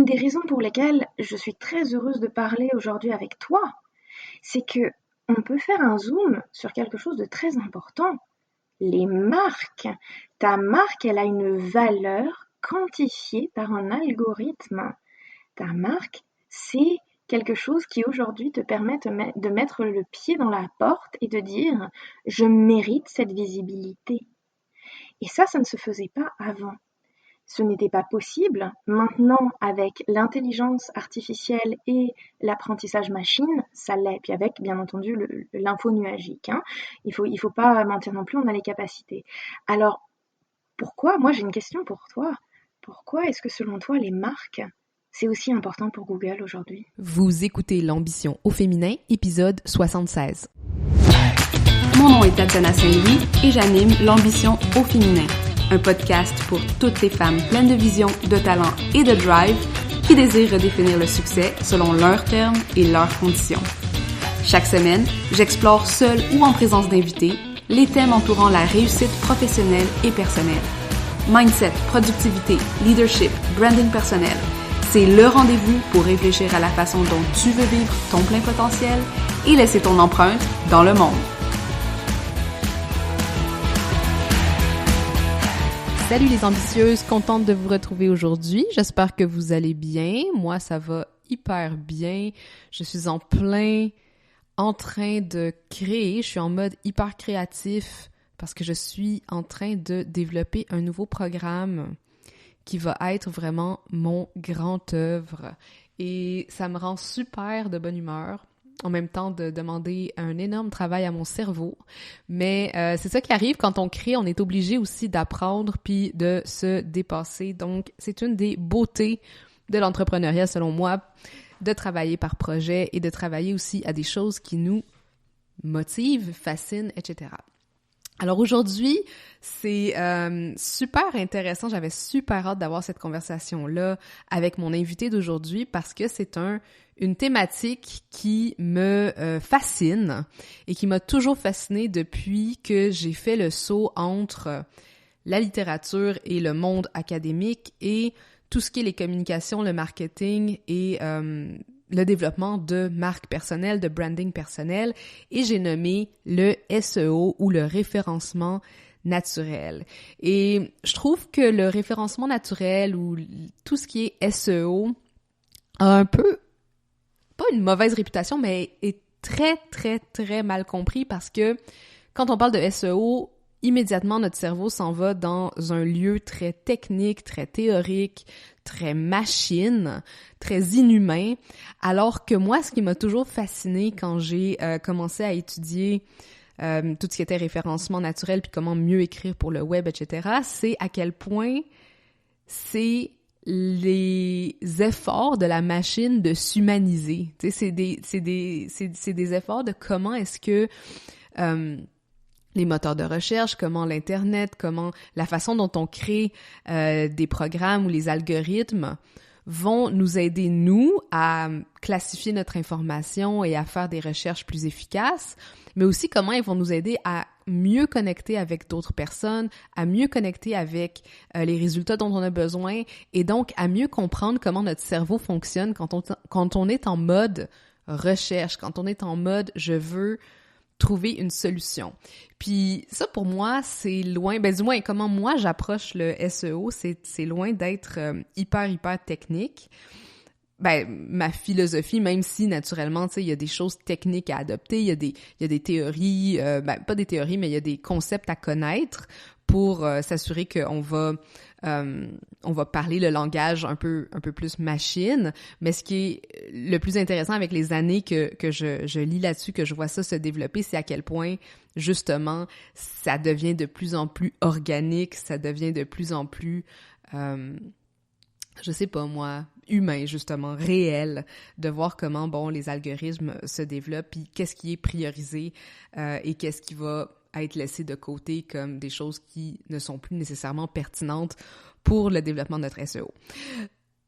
des raisons pour lesquelles je suis très heureuse de parler aujourd'hui avec toi, c'est que on peut faire un zoom sur quelque chose de très important. Les marques. Ta marque, elle a une valeur quantifiée par un algorithme. Ta marque, c'est quelque chose qui aujourd'hui te permet de mettre le pied dans la porte et de dire « je mérite cette visibilité ». Et ça ne se faisait pas avant. Ce n'était pas possible. Maintenant, avec l'intelligence artificielle et l'apprentissage machine, ça l'est. Puis avec, bien entendu, l'info nuagique. Il faut pas mentir non plus, on a les capacités. Alors, pourquoi, moi j'ai une question pour toi, pourquoi est-ce que selon toi les marques, c'est aussi important pour Google aujourd'hui? Vous écoutez l'ambition au féminin, épisode 76. Mon nom est Tatiana Saint-Louis et j'anime l'ambition au féminin. Un podcast pour toutes les femmes pleines de vision, de talent et de drive qui désirent redéfinir le succès selon leurs termes et leurs conditions. Chaque semaine, j'explore seule ou en présence d'invités les thèmes entourant la réussite professionnelle et personnelle. Mindset, productivité, leadership, branding personnel, c'est le rendez-vous pour réfléchir à la façon dont tu veux vivre ton plein potentiel et laisser ton empreinte dans le monde. Salut les ambitieuses, contente de vous retrouver aujourd'hui. J'espère que vous allez bien. Moi, ça va hyper bien. Je suis en train de créer. Je suis en mode hyper créatif parce que je suis en train de développer un nouveau programme qui va être vraiment mon grand œuvre. Et ça me rend super de bonne humeur. En même temps de demander un énorme travail à mon cerveau. Mais c'est ça qui arrive quand on crée, on est obligé aussi d'apprendre puis de se dépasser. Donc, c'est une des beautés de l'entrepreneuriat, selon moi, de travailler par projet et de travailler aussi à des choses qui nous motivent, fascinent, etc. Alors aujourd'hui, c'est super intéressant. J'avais super hâte d'avoir cette conversation-là avec mon invité d'aujourd'hui parce que c'est une thématique qui me fascine et qui m'a toujours fascinée depuis que j'ai fait le saut entre la littérature et le monde académique et tout ce qui est les communications, le marketing et le développement de marques personnelles, de branding personnel, et j'ai nommé le SEO ou le référencement naturel. Et je trouve que le référencement naturel ou tout ce qui est SEO a un peu, pas une mauvaise réputation, mais est très, très, très mal compris parce que quand on parle de SEO, immédiatement, notre cerveau s'en va dans un lieu très technique, très théorique, très machine, très inhumain, alors que moi, ce qui m'a toujours fasciné quand j'ai commencé à étudier tout ce qui était référencement naturel puis comment mieux écrire pour le web, etc., c'est à quel point c'est les efforts de la machine de s'humaniser. Tu sais, c'est des efforts de comment est-ce que les moteurs de recherche, comment l'Internet, comment la façon dont on crée des programmes ou les algorithmes vont nous aider, nous, à classifier notre information et à faire des recherches plus efficaces, mais aussi comment ils vont nous aider à mieux connecter avec d'autres personnes, à mieux connecter avec les résultats dont on a besoin et donc à mieux comprendre comment notre cerveau fonctionne quand on est en mode recherche, quand on est en mode « je veux » trouver une solution. Puis ça, pour moi, c'est loin, du moins, comment moi j'approche le SEO, c'est loin d'être hyper technique. Ma philosophie, même si, naturellement, tu sais, il y a des choses techniques à adopter, il y a des théories, pas des théories, mais il y a des concepts à connaître pour s'assurer qu'on va parler le langage un peu plus machine, mais ce qui est le plus intéressant avec les années que je lis là-dessus, que je vois ça se développer, c'est à quel point, justement, ça devient de plus en plus organique, ça devient de plus en plus, je sais pas moi, humain, justement, réel, de voir comment, les algorithmes se développent, puis qu'est-ce qui est priorisé et qu'est-ce qui va être laissé de côté comme des choses qui ne sont plus nécessairement pertinentes pour le développement de notre SEO.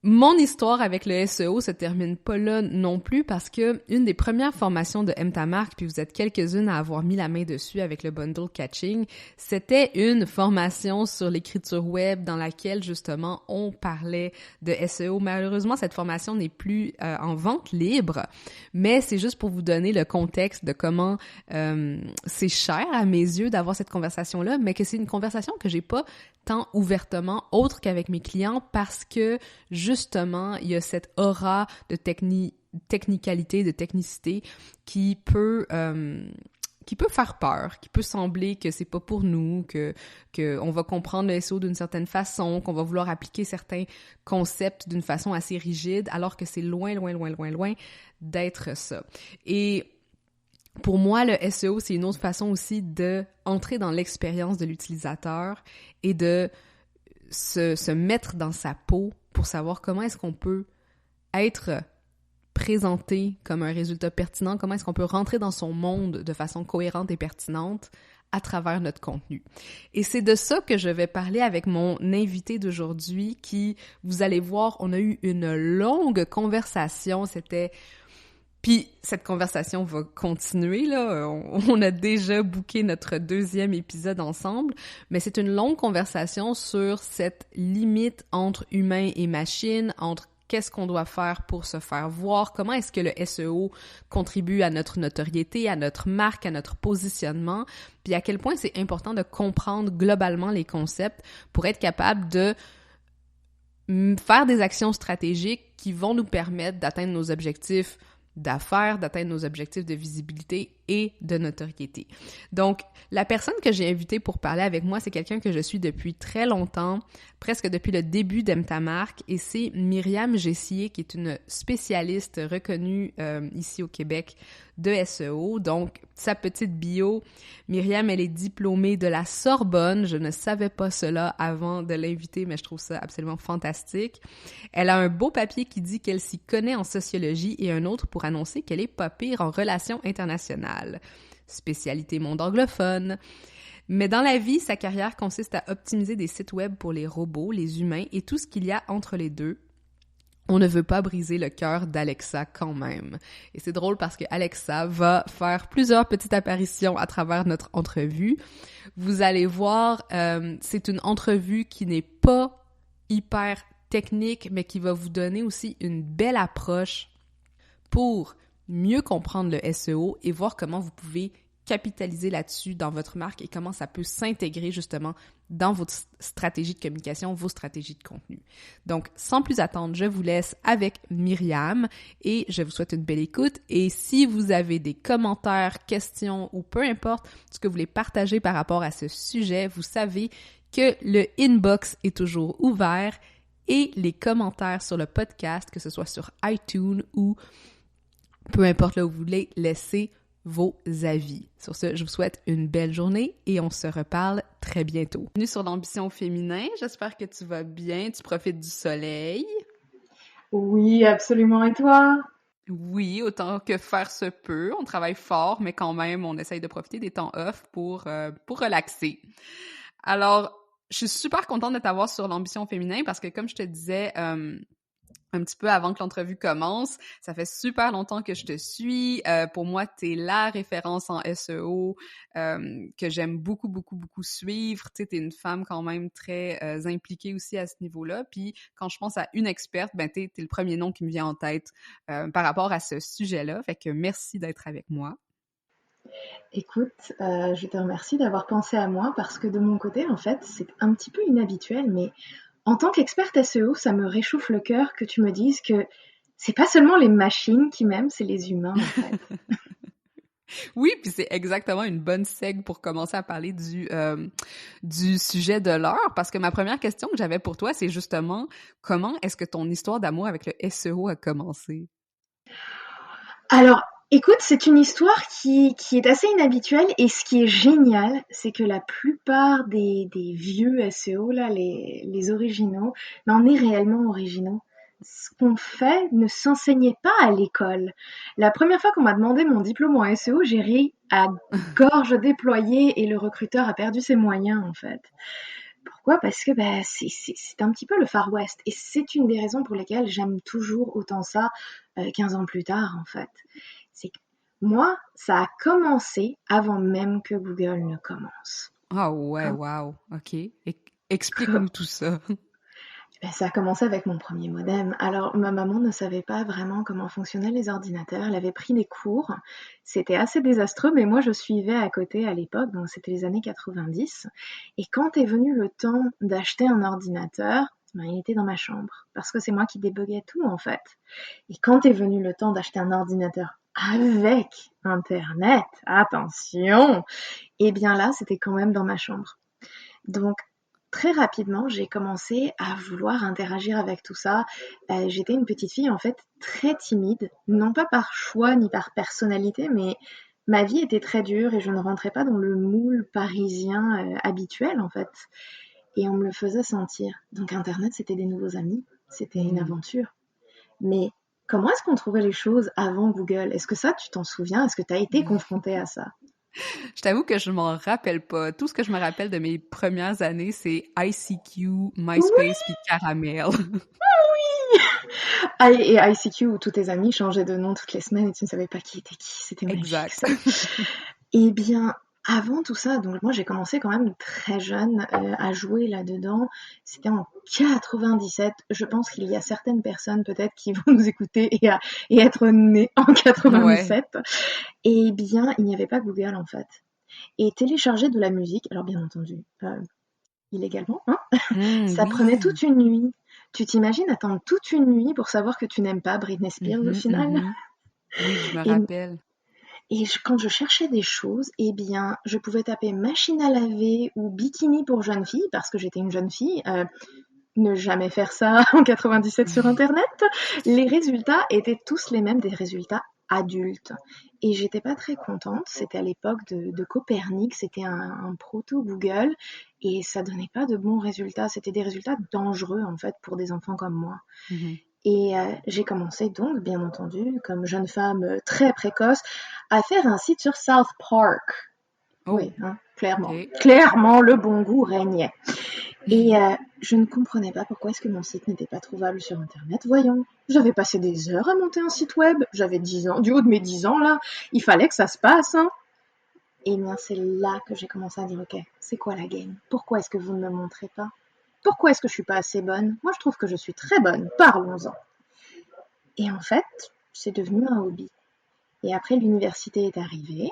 Mon histoire avec le SEO se termine pas là non plus parce que une des premières formations de Aime ta marque, puis vous êtes quelques-unes à avoir mis la main dessus avec le bundle catching, c'était une formation sur l'écriture web dans laquelle justement on parlait de SEO. Malheureusement, cette formation n'est plus en vente libre, mais c'est juste pour vous donner le contexte de comment c'est cher à mes yeux d'avoir cette conversation-là, mais que c'est une conversation que j'ai pas tant ouvertement autre qu'avec mes clients parce que justement, il y a cette aura de technicalité, de technicité qui peut faire peur, qui peut sembler que c'est pas pour nous, que on va comprendre le SEO d'une certaine façon, qu'on va vouloir appliquer certains concepts d'une façon assez rigide, alors que c'est loin d'être ça. Et pour moi, le SEO, c'est une autre façon aussi de entrer dans l'expérience de l'utilisateur et de se mettre dans sa peau pour savoir comment est-ce qu'on peut être présenté comme un résultat pertinent, comment est-ce qu'on peut rentrer dans son monde de façon cohérente et pertinente à travers notre contenu. Et c'est de ça que je vais parler avec mon invité d'aujourd'hui qui, vous allez voir, on a eu une longue conversation, Puis cette conversation va continuer, là. On a déjà booké notre 2e épisode ensemble, mais c'est une longue conversation sur cette limite entre humain et machine, entre qu'est-ce qu'on doit faire pour se faire voir, comment est-ce que le SEO contribue à notre notoriété, à notre marque, à notre positionnement, puis à quel point c'est important de comprendre globalement les concepts pour être capable de faire des actions stratégiques qui vont nous permettre d'atteindre nos objectifs d'affaires, d'atteindre nos objectifs de visibilité et de notoriété. Donc, la personne que j'ai invitée pour parler avec moi, c'est quelqu'un que je suis depuis très longtemps, presque depuis le début d'Aime ta marque, et c'est Myriam Gessier, qui est une spécialiste reconnue ici au Québec de SEO. Donc, sa petite bio, Myriam, elle est diplômée de la Sorbonne. Je ne savais pas cela avant de l'inviter, mais je trouve ça absolument fantastique. Elle a un beau papier qui dit qu'elle s'y connaît en sociologie et un autre pour annoncer qu'elle est pas pire en relations internationales. Spécialité monde anglophone. Mais dans la vie, sa carrière consiste à optimiser des sites web pour les robots, les humains et tout ce qu'il y a entre les deux. On ne veut pas briser le cœur d'Alexa quand même. Et c'est drôle parce que Alexa va faire plusieurs petites apparitions à travers notre entrevue. Vous allez voir, c'est une entrevue qui n'est pas hyper technique, mais qui va vous donner aussi une belle approche pour mieux comprendre le SEO et voir comment vous pouvez capitaliser là-dessus dans votre marque et comment ça peut s'intégrer justement dans votre stratégie de communication, vos stratégies de contenu. Donc, sans plus attendre, je vous laisse avec Myriam et je vous souhaite une belle écoute. Et si vous avez des commentaires, questions ou peu importe ce que vous voulez partager par rapport à ce sujet, vous savez que le inbox est toujours ouvert et les commentaires sur le podcast, que ce soit sur iTunes ou peu importe là où vous voulez laisser vos avis. Sur ce, je vous souhaite une belle journée et on se reparle très bientôt. Bienvenue sur l'ambition féminin. J'espère que tu vas bien, tu profites du soleil. Oui, absolument. Et toi? Oui, autant que faire se peut. On travaille fort, mais quand même, on essaye de profiter des temps off pour relaxer. Alors, je suis super contente de t'avoir sur l'ambition féminin parce que, comme je te disais, un petit peu avant que l'entrevue commence. Ça fait super longtemps que je te suis. Pour moi, t'es la référence en SEO que j'aime beaucoup suivre. Tu sais, t'es une femme quand même très impliquée aussi à ce niveau-là. Puis quand je pense à une experte, ben t'es le premier nom qui me vient en tête par rapport à ce sujet-là. Fait que merci d'être avec moi. Écoute, je te remercie d'avoir pensé à moi parce que de mon côté, en fait, c'est un petit peu inhabituel, mais en tant qu'experte SEO, ça me réchauffe le cœur que tu me dises que c'est pas seulement les machines qui m'aiment, c'est les humains, en fait. Oui, puis c'est exactement une bonne segue pour commencer à parler du sujet de l'heure, parce que ma première question que j'avais pour toi, c'est justement comment est-ce que ton histoire d'amour avec le SEO a commencé? Alors, écoute, c'est une histoire qui est assez inhabituelle et ce qui est génial, c'est que la plupart des vieux SEO, là, les originaux, mais on est réellement originaux. Ce qu'on fait ne s'enseignait pas à l'école. La première fois qu'on m'a demandé mon diplôme en SEO, j'ai ri à gorge déployée et le recruteur a perdu ses moyens, en fait. Pourquoi? Parce que c'est un petit peu le Far West. Et c'est une des raisons pour lesquelles j'aime toujours autant ça 15 ans plus tard, en fait. C'est que moi, ça a commencé avant même que Google ne commence. Ah ouais, Quand, wow, ok. Explique-nous tout ça. Ça a commencé avec mon premier modem. Alors, ma maman ne savait pas vraiment comment fonctionnaient les ordinateurs. Elle avait pris des cours. C'était assez désastreux, mais moi, je suivais à côté à l'époque, donc c'était les années 90. Et quand est venu le temps d'acheter un ordinateur, il était dans ma chambre, parce que c'est moi qui débuguais tout, en fait. Et quand est venu le temps d'acheter un ordinateur avec Internet, attention, eh bien là, c'était quand même dans ma chambre. Donc, très rapidement, j'ai commencé à vouloir interagir avec tout ça. J'étais une petite fille, en fait, très timide, non pas par choix ni par personnalité, mais ma vie était très dure et je ne rentrais pas dans le moule parisien habituel, en fait. Et on me le faisait sentir. Donc, Internet, c'était des nouveaux amis, c'était une aventure. Mais comment est-ce qu'on trouvait les choses avant Google? Est-ce que ça, tu t'en souviens? Est-ce que tu as été confrontée à ça? Je t'avoue que je m'en rappelle pas. Tout ce que je me rappelle de mes premières années, c'est ICQ, Oui, MySpace puis Caramel. et ICQ où tous tes amis changeaient de nom toutes les semaines et tu ne savais pas qui était qui. C'était magique, Exact. ça. Eh bien, avant tout ça, donc moi j'ai commencé quand même très jeune à jouer là-dedans. C'était en 97. Je pense qu'il y a certaines personnes peut-être qui vont nous écouter et être nées en 97. Ouais. Eh bien, il n'y avait pas Google en fait. Et télécharger de la musique, alors bien entendu, illégalement, hein, ça prenait Oui. toute une nuit. Tu t'imagines attendre toute une nuit pour savoir que tu n'aimes pas Britney Spears au final? Oui, je me Et rappelle. quand je cherchais des choses, eh bien, je pouvais taper machine à laver ou bikini pour jeune fille, parce que j'étais une jeune fille. Ne jamais faire ça en 97 sur Internet. Les résultats étaient tous les mêmes, des résultats adultes. Et j'étais pas très contente. C'était à l'époque de Copernic, c'était un proto Google, et ça donnait pas de bons résultats. C'était des résultats dangereux, en fait, pour des enfants comme moi. Mhm. Et j'ai commencé donc, bien entendu, comme jeune femme très précoce, à faire un site sur South Park. Oh, Oui, hein, clairement. ok. Clairement, le bon goût régnait. Et je ne comprenais pas pourquoi est-ce que mon site n'était pas trouvable sur Internet. Voyons, j'avais passé des heures à monter un site web. J'avais 10 ans, du haut de mes 10 ans, là. Il fallait que ça se passe, hein. Et bien, c'est là que j'ai commencé à dire, ok, c'est quoi la game? Pourquoi est-ce que vous ne me montrez pas? Pourquoi est-ce que je suis pas assez bonne? Moi, je trouve que je suis très bonne. Parlons-en. Et en fait, c'est devenu un hobby. Et après, l'université est arrivée.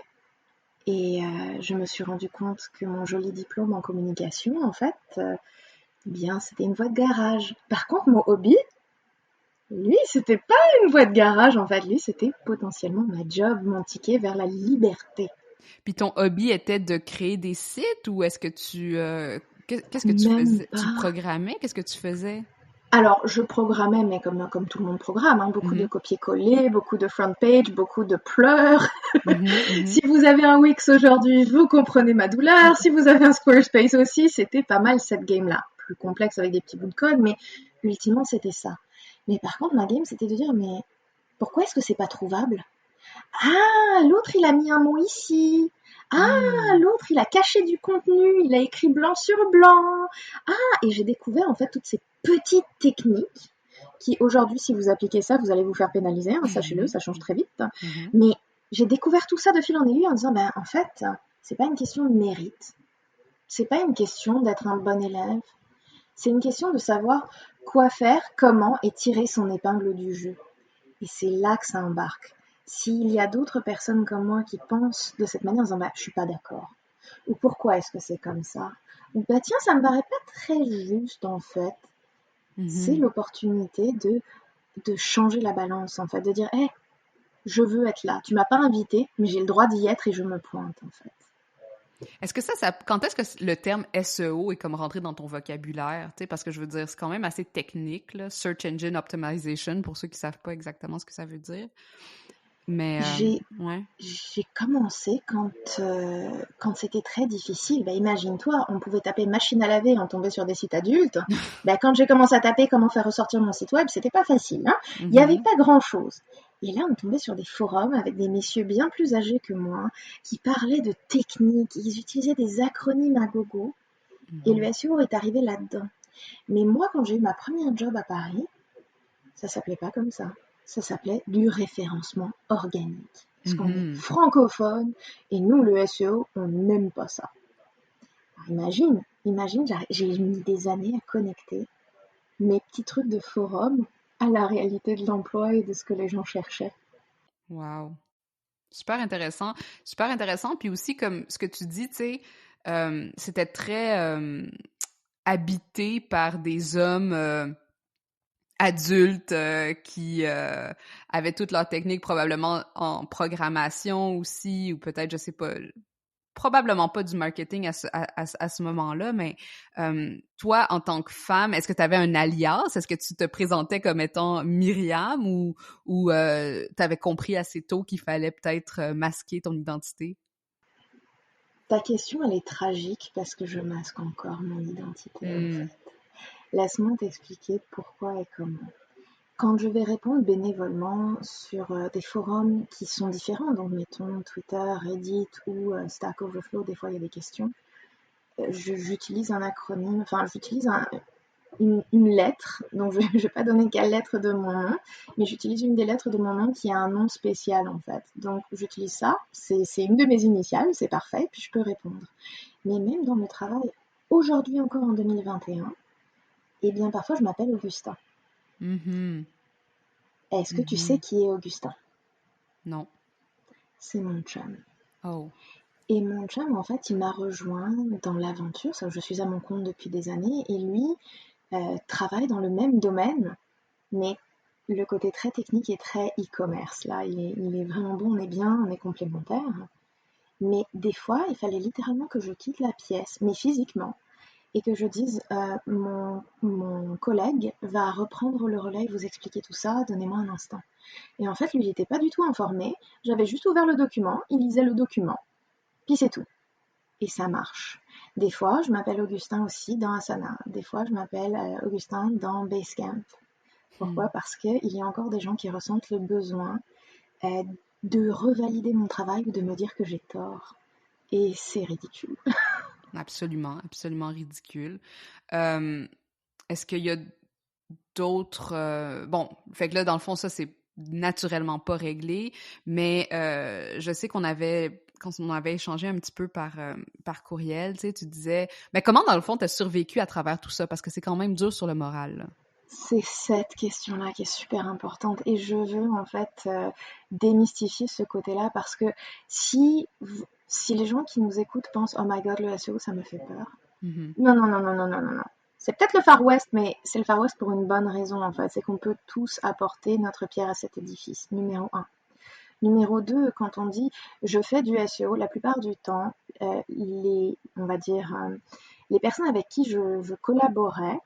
Et je me suis rendu compte que mon joli diplôme en communication, en fait, bien, c'était une voie de garage. Par contre, mon hobby, lui, c'était pas une voie de garage, en fait. Lui, c'était potentiellement ma job, mon ticket vers la liberté. Puis ton hobby était de créer des sites ou est-ce que qu'est-ce que tu Même faisais? Tu pas. programmais? Qu'est-ce que tu faisais? Alors, je programmais, mais comme tout le monde programme, hein, beaucoup de Mhm. copier-coller, beaucoup de front page, beaucoup de pleurs. Mhm, Si mhm. vous avez un Wix aujourd'hui, vous comprenez ma douleur. Si vous avez un Squarespace aussi, c'était pas mal cette game-là. Plus complexe avec des petits bouts de code, mais ultimement, c'était ça. Mais par contre, ma game, c'était de dire, mais pourquoi est-ce que c'est pas trouvable? Ah, l'autre, il a mis un mot ici. Ah, Hmm. l'autre, il a caché du contenu, il a écrit blanc sur blanc. Ah, et j'ai découvert en fait toutes ces petites techniques qui aujourd'hui, si vous appliquez ça, vous allez vous faire pénaliser, hein, sachez-le, ça change très vite. Mhm. Mais j'ai découvert tout ça de fil en aiguille en disant, ben en fait, c'est pas une question de mérite, c'est pas une question d'être un bon élève, c'est une question de savoir quoi faire, comment et tirer son épingle du jeu. Et c'est là que ça embarque. S'il y a d'autres personnes comme moi qui pensent de cette manière en disant bah, je suis pas d'accord, ou pourquoi est-ce que c'est comme ça, ou bah tiens, ça me paraît pas très juste en fait, c'est Mhm. l'opportunité de changer la balance en fait, de dire hey, je veux être là, tu m'as pas invité, mais j'ai le droit d'y être et je me pointe en fait. Est-ce que quand est-ce que le terme SEO est comme rentré dans ton vocabulaire? Tu sais, parce que je veux dire, c'est quand même assez technique, là. Search Engine Optimization, pour ceux qui savent pas exactement ce que ça veut dire. Mais, J'ai ouais. J'ai commencé quand c'était très difficile. Bah, imagine-toi, on pouvait taper machine à laver et on tombait sur des sites adultes. Bah, quand j'ai commencé à taper comment faire ressortir mon site web, c'était pas facile, hein. Il n'y avait Mhm. pas grand-chose. Et là, on tombait sur des forums avec des messieurs bien plus âgés que moi qui parlaient de techniques, ils utilisaient des acronymes à gogo. Et le SEO est arrivé là-dedans. Mais moi, quand j'ai eu ma première job à Paris, ça s'appelait pas comme ça. Ça s'appelait du référencement organique. Parce qu'on est francophone et nous, le SEO, on n'aime pas ça. Alors, imagine, j'ai mis des années à connecter mes petits trucs de forum à la réalité de l'emploi et de ce que les gens cherchaient. Wow. Super intéressant. Super intéressant. Puis aussi, comme ce que tu dis, tu sais, c'était très habité par des hommes adultes qui avaient toutes leurs techniques probablement en programmation aussi, ou peut-être, je sais pas, probablement pas du marketing à ce moment-là, mais toi, en tant que femme, est-ce que tu avais un alias? Est-ce que tu te présentais comme étant Myriam ou tu avais compris assez tôt qu'il fallait peut-être masquer ton identité? Ta question, elle est tragique parce que je masque encore mon identité, en fait. Laisse-moi t'expliquer pourquoi et comment. Quand je vais répondre bénévolement sur des forums qui sont différents, donc mettons Twitter, Reddit ou Stack Overflow, des fois il y a des questions, j'utilise un acronyme, enfin j'utilise une lettre, donc je ne vais pas donner quelle lettre de mon nom, mais j'utilise une des lettres de mon nom qui a un nom spécial en fait. Donc j'utilise ça, c'est une de mes initiales, c'est parfait, puis je peux répondre. Mais même dans le travail, aujourd'hui encore en 2021, eh bien parfois je m'appelle Augustin. Est-ce que tu sais qui est Augustin? Non. C'est mon chum. Oh. Et mon chum, en fait, il m'a rejoint dans l'aventure. Je suis à mon compte depuis des années et lui travaille dans le même domaine, mais le côté très technique et très e-commerce. Là, il est vraiment bon, on est bien, on est complémentaires. Mais des fois, il fallait littéralement que je quitte la pièce, mais physiquement, et que je dise mon collègue va reprendre le relais, vous expliquer tout ça, donnez-moi un instant. Et en fait, lui, il n'était pas du tout informé. J'avais juste ouvert le document, il lisait le document, puis c'est tout. Et ça marche. Des fois, je m'appelle Augustin aussi dans Asana. Des fois, je m'appelle Augustin dans Basecamp. Pourquoi? Parce qu'il y a encore des gens qui ressentent le besoin euh, de revalider mon travail ou de me dire que j'ai tort. Et c'est ridicule. Absolument, absolument ridicule. Est-ce qu'il y a d'autres... Bon, fait que là, dans le fond, ça, c'est naturellement pas réglé, mais je sais qu'on avait... Quand on avait échangé un petit peu par courriel, tu sais, tu disais... Mais comment, dans le fond, t'as survécu à travers tout ça? Parce que c'est quand même dur sur le moral, là. C'est cette question-là qui est super importante et je veux en fait démystifier ce côté-là parce que si les gens qui nous écoutent pensent oh my god le SEO ça me fait peur. Non non non non non non non non. C'est peut-être le Far West mais c'est le Far West pour une bonne raison en fait, c'est qu'on peut tous apporter notre pierre à cet édifice. Numéro 1. Numéro 2, quand on dit je fais du SEO, la plupart du temps on va dire les personnes avec qui je collaborais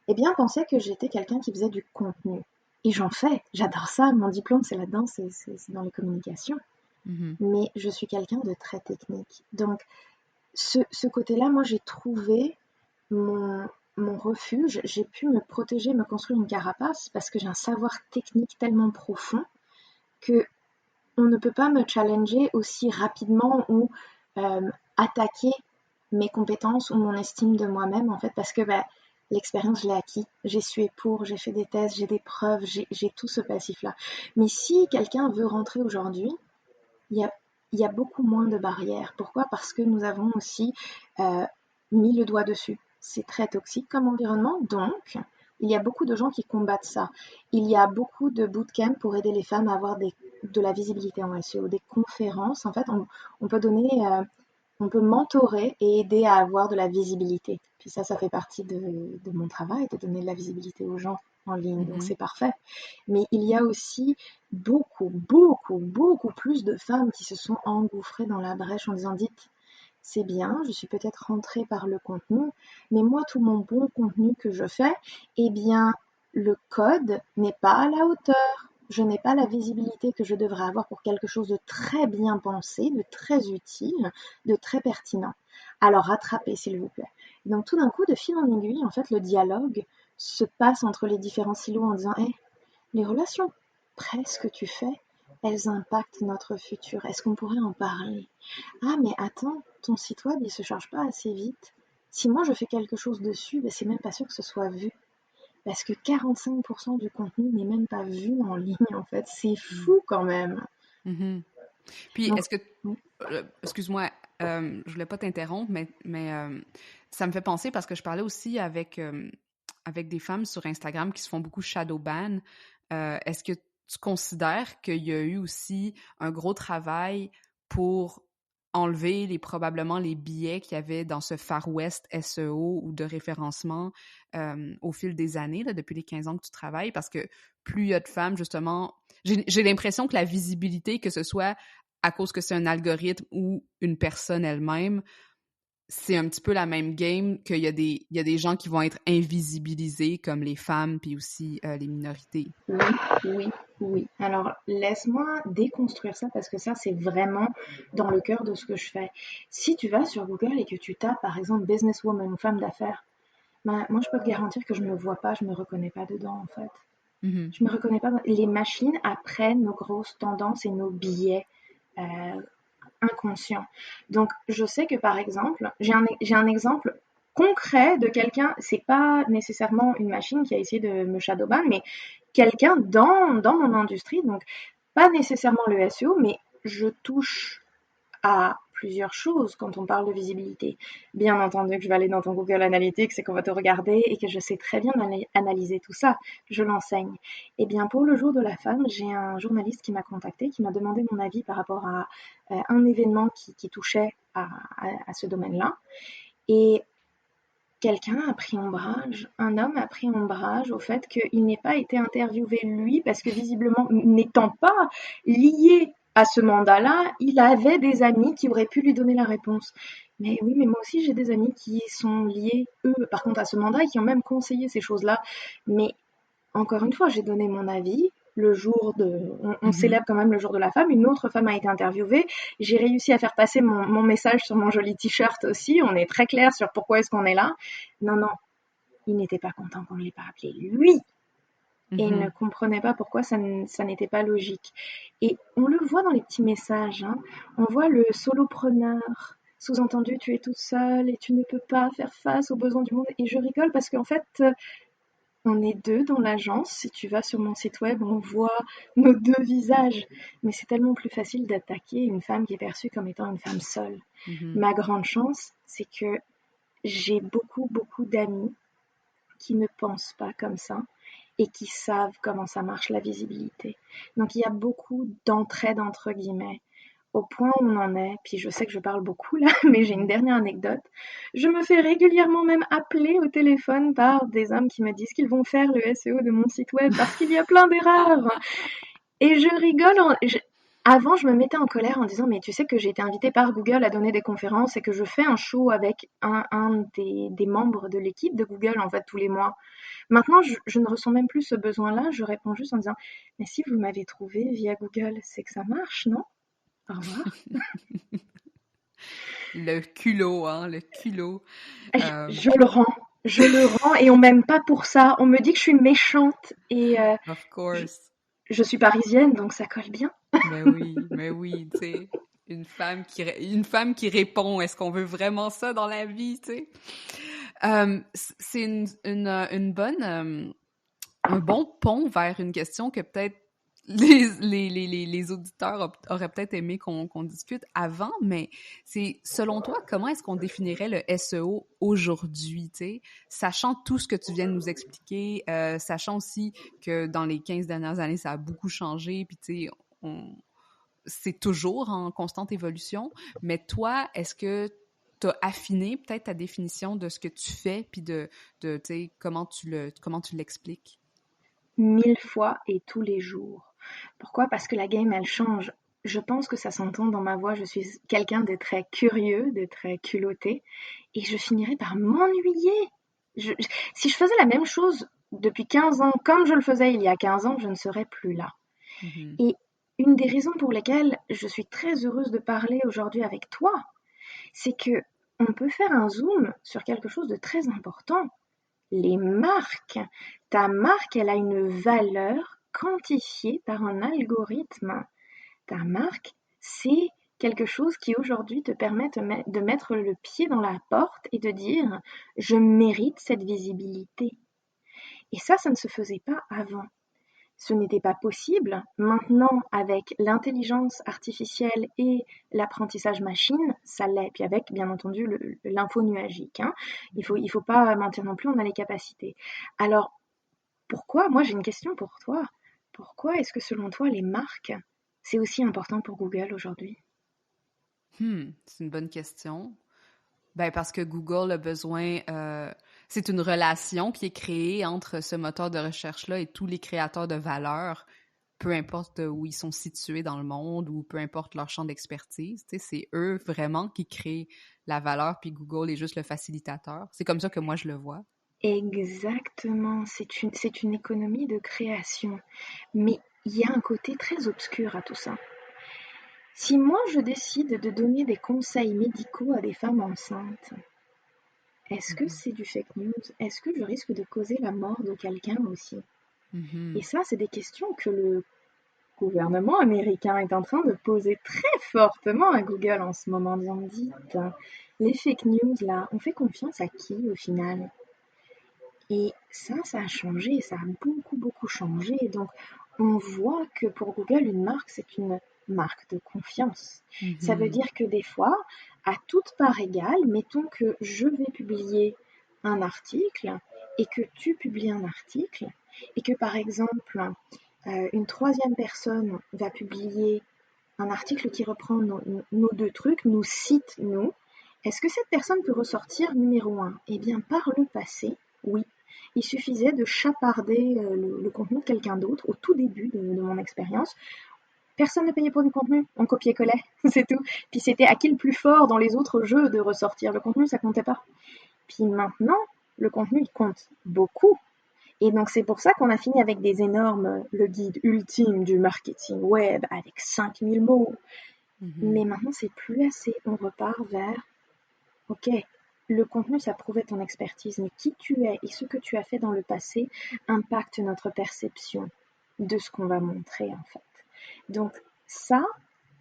eh bien, pensaient que j'étais quelqu'un qui faisait du contenu. Et j'en fais, j'adore ça, mon diplôme c'est là-dedans, c'est dans les communications. Mais je suis quelqu'un de très technique. Donc, ce côté-là, moi j'ai trouvé mon refuge, j'ai pu me protéger, me construire une carapace parce que j'ai un savoir technique tellement profond que on ne peut pas me challenger aussi rapidement ou attaquer mes compétences ou mon estime de moi-même en fait parce que l'expérience je l'ai acquis, j'ai sué pour, j'ai fait des tests, j'ai des preuves, j'ai tout ce passif-là. Mais si quelqu'un veut rentrer aujourd'hui, il y a beaucoup moins de barrières. Pourquoi? Parce que nous avons aussi mis le doigt dessus. C'est très toxique comme environnement, donc il y a beaucoup de gens qui combattent ça. Il y a beaucoup de bootcamps pour aider les femmes à avoir de la visibilité en SEO, des conférences. En fait, on peut donner, on peut mentorer et aider à avoir de la visibilité. Puis ça fait partie de mon travail, de donner de la visibilité aux gens en ligne, donc c'est parfait. Mais il y a aussi beaucoup, beaucoup, beaucoup plus de femmes qui se sont engouffrées dans la brèche en disant dites, c'est bien, je suis peut-être rentrée par le contenu, mais moi, tout mon bon contenu que je fais, eh bien, le code n'est pas à la hauteur. Je n'ai pas la visibilité que je devrais avoir pour quelque chose de très bien pensé, de très utile, de très pertinent. Alors rattrapez, s'il vous plaît. Donc tout d'un coup, de fil en aiguille, en fait, le dialogue se passe entre les différents silos en disant hey, les relations presse que tu fais, elles impactent notre futur. Est-ce qu'on pourrait en parler? Ah, mais attends, ton site web, il se charge pas assez vite. Si moi je fais quelque chose dessus, c'est même pas sûr que ce soit vu. Parce que 45% du contenu n'est même pas vu en ligne, en fait. C'est fou quand même. Mhm. Puis, Donc, est-ce que, excuse-moi, je voulais pas t'interrompre, mais ça me fait penser parce que je parlais aussi avec des femmes sur Instagram qui se font beaucoup shadow ban. Est-ce que tu considères qu'il y a eu aussi un gros travail pour enlever probablement les biais qu'il y avait dans ce Far West SEO ou de référencement au fil des années, là, depuis les 15 ans que tu travailles? Parce que plus il y a de femmes, justement, j'ai l'impression que la visibilité, que ce soit à cause que c'est un algorithme ou une personne elle-même, c'est un petit peu la même game, qu'il y a des gens qui vont être invisibilisés, comme les femmes, puis aussi les minorités. Oui. Alors, laisse-moi déconstruire ça parce que ça, c'est vraiment dans le cœur de ce que je fais. Si tu vas sur Google et que tu tapes, par exemple, businesswoman ou femme d'affaires, moi, je peux te garantir que je me vois pas, je me reconnais pas dedans, en fait. Mm-hmm. Je me reconnais pas. Les machines apprennent nos grosses tendances et nos biais inconscients. Donc, je sais que, par exemple, j'ai un exemple concret de quelqu'un, c'est pas nécessairement une machine qui a essayé de me shadowban, mais quelqu'un dans mon industrie, donc pas nécessairement le SEO, mais je touche à plusieurs choses quand on parle de visibilité. Bien entendu que je vais aller dans ton Google Analytics et qu'on va te regarder et que je sais très bien analyser tout ça. Je l'enseigne. Et bien, pour le jour de la femme, j'ai un journaliste qui m'a contacté, qui m'a demandé mon avis par rapport à un événement qui touchait à ce domaine-là. Et quelqu'un a pris ombrage, un homme a pris ombrage au fait qu'il n'ait pas été interviewé lui, parce que visiblement, n'étant pas lié à ce mandat-là, il avait des amis qui auraient pu lui donner la réponse. Mais oui, mais moi aussi j'ai des amis qui sont liés, eux, par contre, à ce mandat et qui ont même conseillé ces choses-là. Mais encore une fois, j'ai donné mon avis. Le jour de, on célèbre quand même le jour de la femme. Une autre femme a été interviewée. J'ai réussi à faire passer mon message sur mon joli t-shirt aussi. On est très clair sur pourquoi est-ce qu'on est là. Non, il n'était pas content qu'on ne l'ait pas appelé lui. Et il ne comprenait pas pourquoi ça n'était pas logique. Et on le voit dans les petits messages. Hein. On voit le solopreneur. Sous-entendu, tu es toute seule et tu ne peux pas faire face aux besoins du monde. Et je rigole parce qu'en fait, on est deux dans l'agence. Si tu vas sur mon site web, on voit nos deux visages. Mais c'est tellement plus facile d'attaquer une femme qui est perçue comme étant une femme seule. Ma grande chance, c'est que j'ai beaucoup d'amis qui ne pensent pas comme ça et qui savent comment ça marche la visibilité. Donc il y a beaucoup d'entraide entre guillemets. Au point où on en est, puis je sais que je parle beaucoup là, mais j'ai une dernière anecdote. Je me fais régulièrement même appeler au téléphone par des hommes qui me disent qu'ils vont faire le SEO de mon site web parce qu'il y a plein d'erreurs. Et je rigole. Avant, je me mettais en colère en disant, mais tu sais que j'ai été invitée par Google à donner des conférences et que je fais un show avec un des membres de l'équipe de Google, en fait, tous les mois. Maintenant, je ne ressens même plus ce besoin-là. Je réponds juste en disant, mais si vous m'avez trouvé via Google, c'est que ça marche, non? Au revoir. Le culot, hein, le culot. Je le rends et on m'aime pas pour ça. On me dit que je suis méchante et Of course. je suis parisienne, donc ça colle bien. Mais oui, tu sais, une femme qui répond, est-ce qu'on veut vraiment ça dans la vie, tu sais? C'est une bonne, un bon pont vers une question que peut-être les auditeurs auraient peut-être aimé qu'on discute avant, mais c'est, selon toi, comment est-ce qu'on définirait le SEO aujourd'hui, tu sais, sachant tout ce que tu viens de nous expliquer, sachant aussi que dans les 15 dernières années, ça a beaucoup changé, puis tu sais, c'est toujours en constante évolution, mais toi, est-ce que tu as affiné peut-être ta définition de ce que tu fais, puis de tu sais, comment tu l'expliques? 1000 fois et tous les jours. Pourquoi? Parce que la game, elle change. Je pense que ça s'entend dans ma voix. Je suis quelqu'un de très curieux, de très culotté. Et je finirais par m'ennuyer. Si je faisais la même chose depuis 15 ans, comme je le faisais il y a 15 ans, je ne serais plus là. Et une des raisons pour lesquelles je suis très heureuse de parler aujourd'hui avec toi, c'est que on peut faire un zoom sur quelque chose de très important. Les marques. Ta marque, elle a une valeur quantifiée par un algorithme. Ta marque, c'est quelque chose qui aujourd'hui te permet de mettre le pied dans la porte et de dire je mérite cette visibilité. Et ça ne se faisait pas avant. Ce n'était pas possible. Maintenant, avec l'intelligence artificielle et l'apprentissage machine, ça l'est. Puis avec, bien entendu, l'info nuagique. Hein. Il faut pas mentir non plus, on a les capacités. Alors, pourquoi, moi j'ai une question pour toi, pourquoi est-ce que selon toi les marques, c'est aussi important pour Google aujourd'hui? C'est une bonne question. Ben parce que Google a besoin, c'est une relation qui est créée entre ce moteur de recherche-là et tous les créateurs de valeur, peu importe où ils sont situés dans le monde ou peu importe leur champ d'expertise. Tu sais, c'est eux vraiment qui créent la valeur, puis Google est juste le facilitateur. C'est comme ça que moi je le vois. Exactement, c'est une économie de création. Mais il y a un côté très obscur à tout ça. Si moi je décide de donner des conseils médicaux à des femmes enceintes, est-ce que c'est du fake news? Est-ce que je risque de causer la mort de quelqu'un aussi? Et ça, c'est des questions que le gouvernement américain est en train de poser très fortement à Google en ce moment. Dites, les fake news, là, on fait confiance à qui au final? Et ça a changé, ça a beaucoup, beaucoup changé. Donc, on voit que pour Google, une marque, c'est une marque de confiance. Ça veut dire que des fois, à toute part égale, mettons que je vais publier un article et que tu publies un article et que par exemple, une troisième personne va publier un article qui reprend nos deux trucs, nous cite nous. Est-ce que cette personne peut ressortir numéro 1? Eh bien, par le passé, oui. Il suffisait de chaparder le contenu de quelqu'un d'autre au tout début de mon expérience. Personne ne payait pour du contenu, on copiait-collait, c'est tout. Puis c'était à qui le plus fort dans les autres jeux de ressortir. Le contenu, ça comptait pas. Puis maintenant, le contenu, il compte beaucoup. Et donc c'est pour ça qu'on a fini avec des énormes, le guide ultime du marketing web avec 5000 mots. Mais maintenant, c'est plus assez. On repart vers, ok, le contenu, ça prouvait ton expertise, mais qui tu es et ce que tu as fait dans le passé impacte notre perception de ce qu'on va montrer en fait. Donc ça,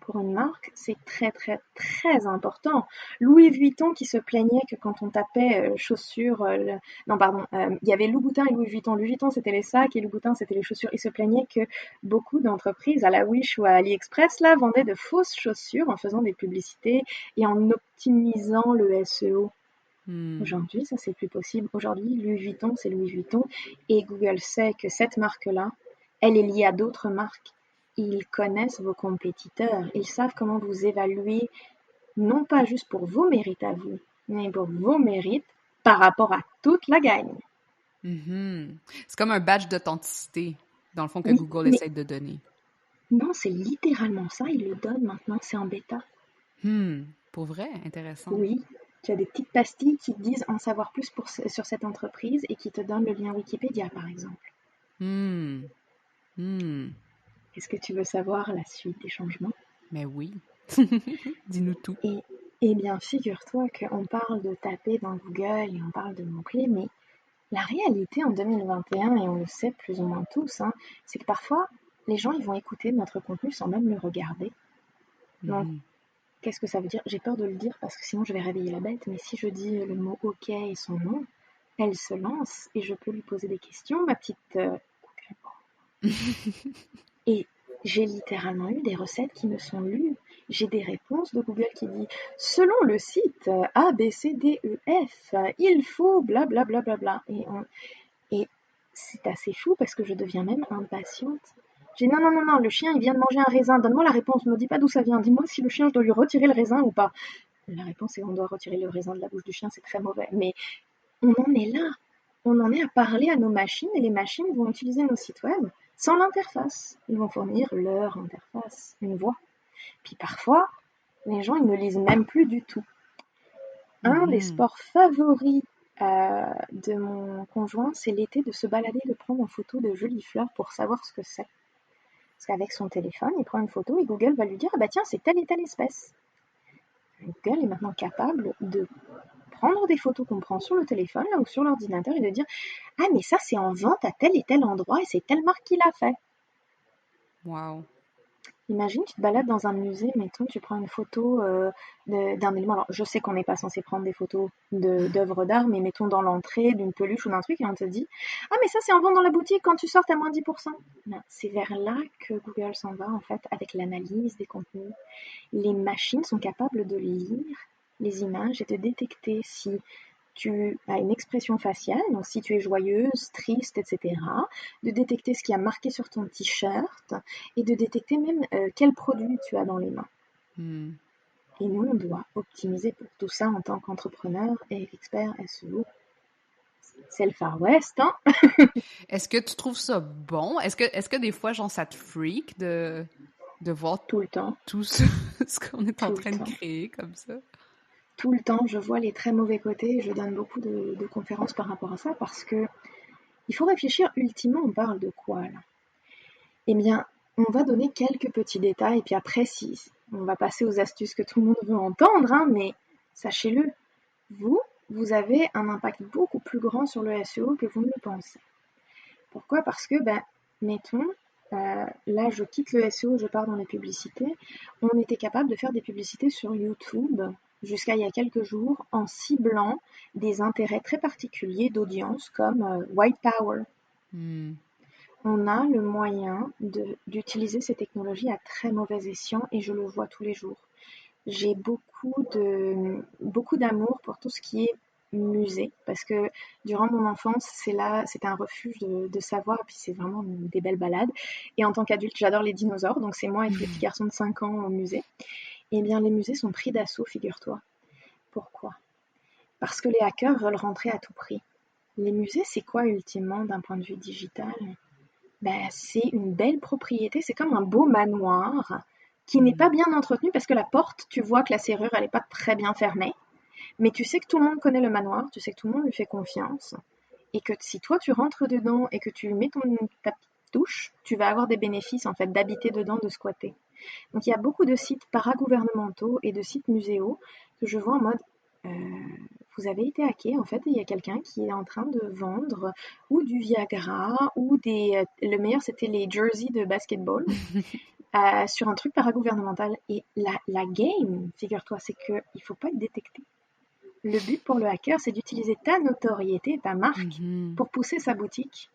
pour une marque, c'est très très très important. Louis Vuitton qui se plaignait que quand on tapait chaussures, non pardon, il y avait Louboutin et Louis Vuitton. Louis Vuitton c'était les sacs et Louboutin c'était les chaussures. Il se plaignait que beaucoup d'entreprises à la Wish ou à AliExpress là vendaient de fausses chaussures en faisant des publicités et en optimisant le SEO. Aujourd'hui, ça c'est plus possible. Aujourd'hui, Louis Vuitton, c'est Louis Vuitton et Google sait que cette marque-là, elle est liée à d'autres marques. Ils connaissent vos compétiteurs, ils savent comment vous évaluer, non pas juste pour vos mérites à vous, mais pour vos mérites par rapport à toute la gagne. C'est comme un badge d'authenticité, dans le fond, que Oui, Google essaie de donner. Non, c'est littéralement ça, ils le donnent maintenant, c'est en bêta. Pour vrai, intéressant. Oui, tu as des petites pastilles qui te disent en savoir plus sur cette entreprise et qui te donnent le lien Wikipédia, par exemple. Est-ce que tu veux savoir la suite des changements? Mais oui. Dis-nous tout. Eh bien, figure-toi qu'on parle de taper dans Google et on parle de mots-clés, mais la réalité en 2021, et on le sait plus ou moins tous, hein, c'est que parfois, les gens ils vont écouter notre contenu sans même le regarder. Donc, qu'est-ce que ça veut dire? J'ai peur de le dire parce que sinon je vais réveiller la bête, mais si je dis le mot OK et son nom, elle se lance et je peux lui poser des questions, ma petite Et j'ai littéralement eu des recettes qui me sont lues. J'ai des réponses de Google qui dit « Selon le site ABCDEF, il faut blablabla. Bla, bla, bla. » Et c'est assez fou parce que je deviens même impatiente. J'ai « Non, le chien il vient de manger un raisin, donne-moi la réponse, me dis pas d'où ça vient, dis-moi si le chien je dois lui retirer le raisin ou pas. » La réponse est « On doit retirer le raisin de la bouche du chien, c'est très mauvais. » Mais on en est là. On en est à parler à nos machines et les machines vont utiliser nos sites web sans l'interface. Ils vont fournir leur interface, une voix. Puis parfois, les gens, ils ne lisent même plus du tout. Un des sports favoris de mon conjoint, c'est l'été de se balader, de prendre en photo de jolies fleurs pour savoir ce que c'est. Parce qu'avec son téléphone, il prend une photo et Google va lui dire « Ah bah tiens, c'est telle et telle espèce ». Google est maintenant capable de prendre des photos qu'on prend sur le téléphone là, ou sur l'ordinateur et de dire « Ah mais ça c'est en vente à tel et tel endroit et c'est telle marque qui l'a fait ». Wow. Imagine, tu te balades dans un musée, mettons, tu prends une photo d'un élément. Alors, je sais qu'on n'est pas censé prendre des photos d'œuvres d'art, mais mettons dans l'entrée d'une peluche ou d'un truc, et on te dit ah, mais ça, c'est en vente dans la boutique quand tu sors, t'as moins 10%. Ben, c'est vers là que Google s'en va, en fait, avec l'analyse des contenus. Les machines sont capables de lire les images et de détecter si tu as une expression faciale, donc si tu es joyeuse, triste, etc., de détecter ce qui a marqué sur ton t-shirt et de détecter même quel produit tu as dans les mains. Et nous, on doit optimiser pour tout ça en tant qu'entrepreneur et expert SEO. C'est le Far West, hein? Est-ce que tu trouves ça bon? Est-ce que des fois, genre, ça te freak de voir tout le temps tout ce qu'on est en train de créer comme ça? Tout le temps, je vois les très mauvais côtés et je donne beaucoup de conférences par rapport à ça parce que il faut réfléchir, ultimement, on parle de quoi là? Eh bien, on va donner quelques petits détails et puis après, si on va passer aux astuces que tout le monde veut entendre, hein, mais sachez-le, vous avez un impact beaucoup plus grand sur le SEO que vous ne le pensez. Pourquoi? Parce que, mettons, là je quitte le SEO, je pars dans les publicités. On était capable de faire des publicités sur YouTube jusqu'à il y a quelques jours en ciblant des intérêts très particuliers d'audience comme White Power. On a le moyen d'utiliser ces technologies à très mauvais escient et je le vois tous les jours. J'ai beaucoup d'amour pour tout ce qui est musée parce que durant mon enfance, c'était un refuge de savoir et puis c'est vraiment des belles balades. Et en tant qu'adulte, j'adore les dinosaures, donc c'est moi et tous les petits garçons de 5 ans au musée. Eh bien, les musées sont pris d'assaut, figure-toi. Pourquoi? Parce que les hackers veulent rentrer à tout prix. Les musées, c'est quoi ultimement d'un point de vue digital? C'est une belle propriété, c'est comme un beau manoir qui n'est pas bien entretenu parce que la porte, tu vois que la serrure, elle n'est pas très bien fermée. Mais tu sais que tout le monde connaît le manoir, tu sais que tout le monde lui fait confiance. Et que si toi, tu rentres dedans et que tu mets ta petite touche, tu vas avoir des bénéfices, en fait, d'habiter dedans, de squatter. Donc, il y a beaucoup de sites paragouvernementaux et de sites muséaux que je vois en mode vous avez été hacké, en fait, et il y a quelqu'un qui est en train de vendre ou du Viagra ou le meilleur, c'était les jerseys de basketball sur un truc paragouvernemental. Et la game, figure-toi, c'est qu'il ne faut pas être détecté. Le but pour le hacker, c'est d'utiliser ta notoriété, ta marque, pour pousser sa boutique.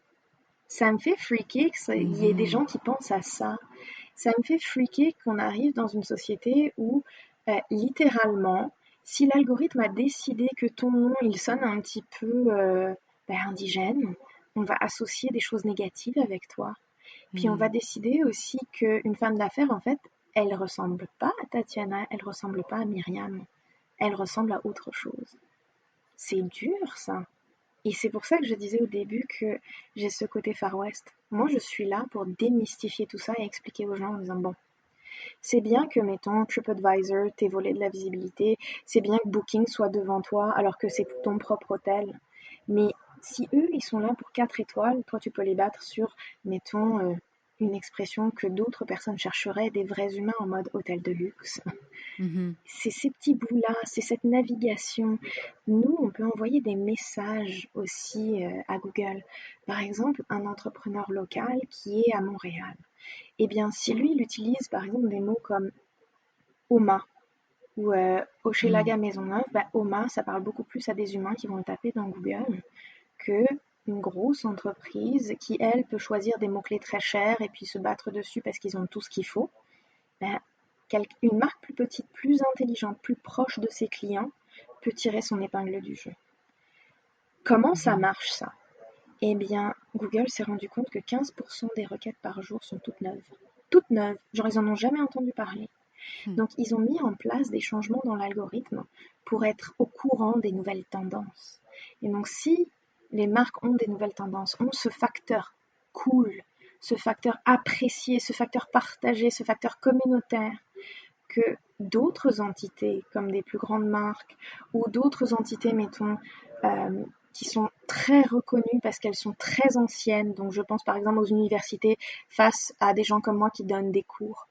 Ça me fait freaker qu'il y ait des gens qui pensent à ça. Ça me fait freaker qu'on arrive dans une société où, littéralement, si l'algorithme a décidé que ton nom, il sonne un petit peu indigène, on va associer des choses négatives avec toi. Puis on va décider aussi qu'une femme d'affaires, en fait, elle ressemble pas à Tatiana, elle ressemble pas à Myriam. Elle ressemble à autre chose. C'est dur, ça. Et c'est pour ça que je disais au début que j'ai ce côté Far West. Moi, je suis là pour démystifier tout ça et expliquer aux gens en disant, bon, c'est bien que, mettons, TripAdvisor t'ait volé de la visibilité, c'est bien que Booking soit devant toi alors que c'est ton propre hôtel. Mais si eux, ils sont là pour 4 étoiles, toi, tu peux les battre sur, mettons, une expression que d'autres personnes chercheraient, des vrais humains en mode hôtel de luxe. C'est ces petits bouts-là, c'est cette navigation. Nous, on peut envoyer des messages aussi à Google. Par exemple, un entrepreneur local qui est à Montréal. Eh bien, si lui, il utilise par exemple des mots comme Oma ou Hochelaga Maisonneuve, Oma, ça parle beaucoup plus à des humains qui vont le taper dans Google que une grosse entreprise qui, elle, peut choisir des mots-clés très chers et puis se battre dessus parce qu'ils ont tout ce qu'il faut. Une marque plus petite, plus intelligente, plus proche de ses clients peut tirer son épingle du jeu. Comment ça marche, ça? Eh bien, Google s'est rendu compte que 15% des requêtes par jour sont toutes neuves. Toutes neuves, genre ils en ont jamais entendu parler. Donc ils ont mis en place des changements dans l'algorithme pour être au courant des nouvelles tendances. Et donc si les marques ont des nouvelles tendances, ont ce facteur cool, ce facteur apprécié, ce facteur partagé, ce facteur communautaire, que d'autres entités, comme des plus grandes marques, ou d'autres entités, mettons, qui sont très reconnues parce qu'elles sont très anciennes, donc je pense par exemple aux universités face à des gens comme moi qui donnent des cours,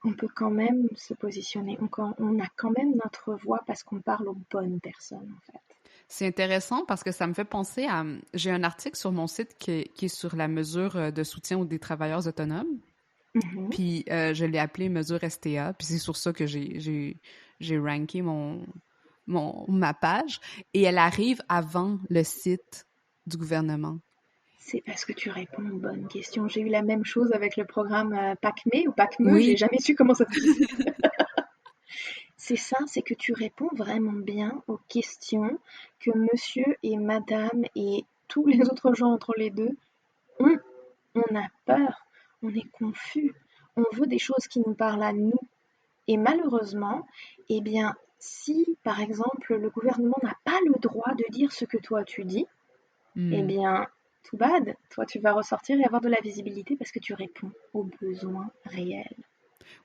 on peut quand même se positionner, on a quand même notre voix parce qu'on parle aux bonnes personnes en fait. C'est intéressant parce que ça me fait penser à... J'ai un article sur mon site qui est sur la mesure de soutien des travailleurs autonomes. Mhm. Puis je l'ai appelée mesure STA, puis c'est sur ça que j'ai ranké ma page. Et elle arrive avant le site du gouvernement. C'est parce que tu réponds aux bonnes questions. J'ai eu la même chose avec le programme PACME ou PACME, j'ai Oui. jamais su comment ça se dit. C'est ça, c'est que tu réponds vraiment bien aux questions que monsieur et madame et tous les autres gens entre les deux ont. On a peur, on est confus, on veut des choses qui nous parlent à nous. Et malheureusement, eh bien, si par exemple le gouvernement n'a pas le droit de dire ce que toi tu dis, eh Hmm. bien, too bad, toi tu vas ressortir et avoir de la visibilité parce que tu réponds aux besoins réels.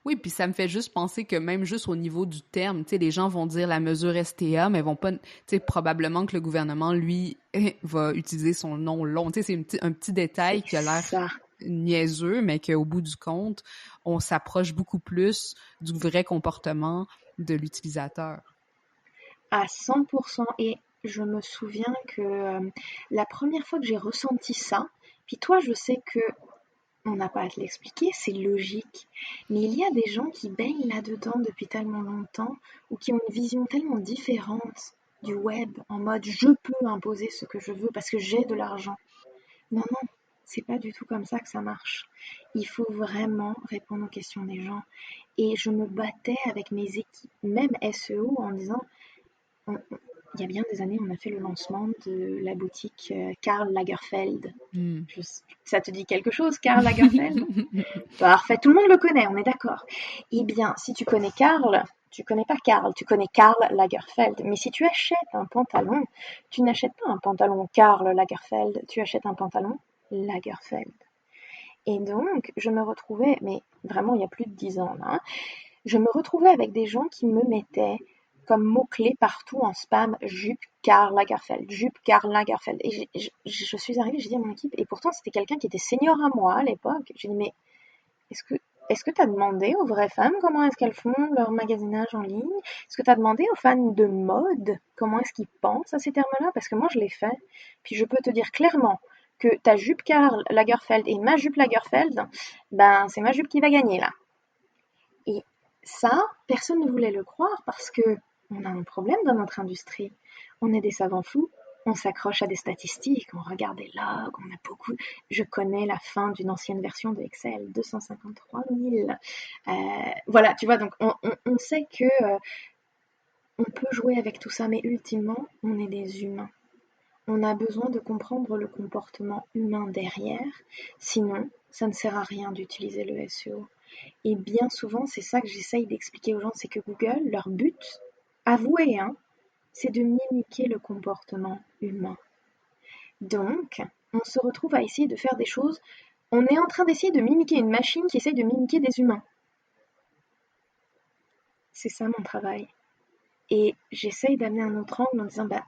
Oui, puis ça me fait juste penser que même juste au niveau du terme, tu sais, les gens vont dire la mesure STA, mais vont pas, tu sais, probablement que le gouvernement, lui, va utiliser son nom long. Tu sais, c'est un petit détail C'est qui a l'air ça. niaiseux, mais qu'au bout du compte, on s'approche beaucoup plus du vrai comportement de l'utilisateur. À 100%. Et je me souviens que la première fois que j'ai ressenti ça, puis toi, je sais que on n'a pas à te l'expliquer, c'est logique. Mais il y a des gens qui baignent là-dedans depuis tellement longtemps ou qui ont une vision tellement différente du web, en mode je peux imposer ce que je veux parce que j'ai de l'argent. Non, non, c'est pas du tout comme ça que ça marche. Il faut vraiment répondre aux questions des gens. Et je me battais avec mes équipes, même SEO, en disant il y a bien des années, on a fait le lancement de la boutique Karl Lagerfeld. Hmm. Ça te dit quelque chose, Karl Lagerfeld? Parfait, tout le monde le connaît, on est d'accord. Eh bien, si tu connais Karl, tu connais pas Karl, tu connais Karl Lagerfeld. Mais si tu achètes un pantalon, tu n'achètes pas un pantalon Karl Lagerfeld, tu achètes un pantalon Lagerfeld. Et donc, je me retrouvais, mais vraiment il y a plus de 10 ans là, je me retrouvais avec des gens qui me mettaient comme mot-clé partout en spam jupe Karl Lagerfeld, jupe Karl Lagerfeld. Et je suis arrivée, j'ai dit à mon équipe, et pourtant c'était quelqu'un qui était senior à moi à l'époque. J'ai dit, mais est-ce que est-ce que tu as demandé aux vraies femmes comment est-ce qu'elles font leur magasinage en ligne? Est-ce que tu as demandé aux fans de mode comment est-ce qu'ils pensent à ces termes-là? Parce que moi, je l'ai fait. Puis je peux te dire clairement que ta jupe Karl Lagerfeld et ma jupe Lagerfeld, ben c'est ma jupe qui va gagner là. Et ça, personne ne voulait le croire parce que on a un problème dans notre industrie. On est des savants fous, on s'accroche à des statistiques, on regarde des logs, on a beaucoup. Je connais la fin d'une ancienne version de Excel, 253 000. Voilà, tu vois, donc on sait que on peut jouer avec tout ça, mais ultimement, on est des humains. On a besoin de comprendre le comportement humain derrière, sinon, ça ne sert à rien d'utiliser le SEO. Et bien souvent, c'est ça que j'essaye d'expliquer aux gens, c'est que Google, leur but, avoué, hein, c'est de mimiquer le comportement humain. Donc, on se retrouve à essayer de faire des choses, on est en train d'essayer de mimiquer une machine qui essaye de mimiquer des humains. C'est ça mon travail. Et j'essaye d'amener un autre angle en disant, bah,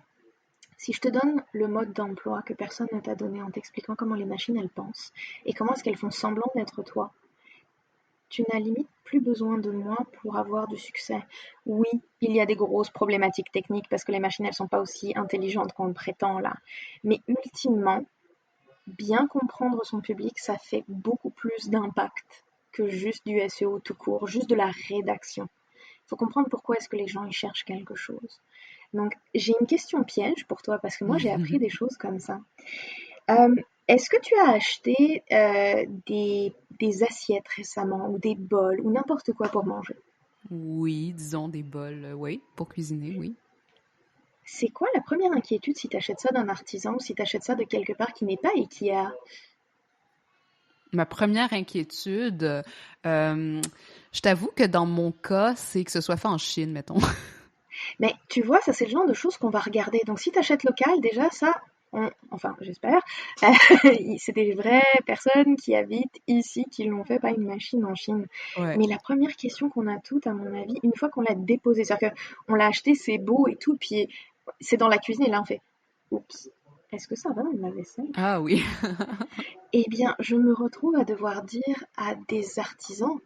si je te donne le mode d'emploi que personne ne t'a donné en t'expliquant comment les machines elles pensent et comment est-ce qu'elles font semblant d'être toi, tu n'as limite plus besoin de moi pour avoir du succès. Oui, il y a des grosses problématiques techniques parce que les machines, elles sont pas aussi intelligentes qu'on le prétend là. Mais ultimement, bien comprendre son public, ça fait beaucoup plus d'impact que juste du SEO tout court, juste de la rédaction. Il faut comprendre pourquoi est-ce que les gens y cherchent quelque chose. Donc, j'ai une question piège pour toi parce que moi, j'ai appris des choses comme ça. Est-ce que tu as acheté des assiettes récemment ou des bols ou n'importe quoi pour manger? Oui, disons des bols, oui, pour cuisiner, oui. C'est quoi la première inquiétude si tu achètes ça d'un artisan ou si tu achètes ça de quelque part qui n'est pas Ikea? Ma première inquiétude, je t'avoue que dans mon cas, c'est que ce soit fait en Chine, mettons. Mais tu vois, ça c'est le genre de choses qu'on va regarder. Donc si tu achètes local, déjà ça, enfin j'espère, c'est des vraies personnes qui habitent ici qui l'ont fait, pas une machine en Chine. Ouais. Mais la première question qu'on a toutes, à mon avis, une fois qu'on l'a déposé, c'est-à-dire qu'on l'a acheté, c'est beau et tout, puis c'est dans la cuisine et là on fait, oups, est-ce que ça va dans ma vaisselle? Ah oui. Eh bien, je me retrouve à devoir dire à des artisans,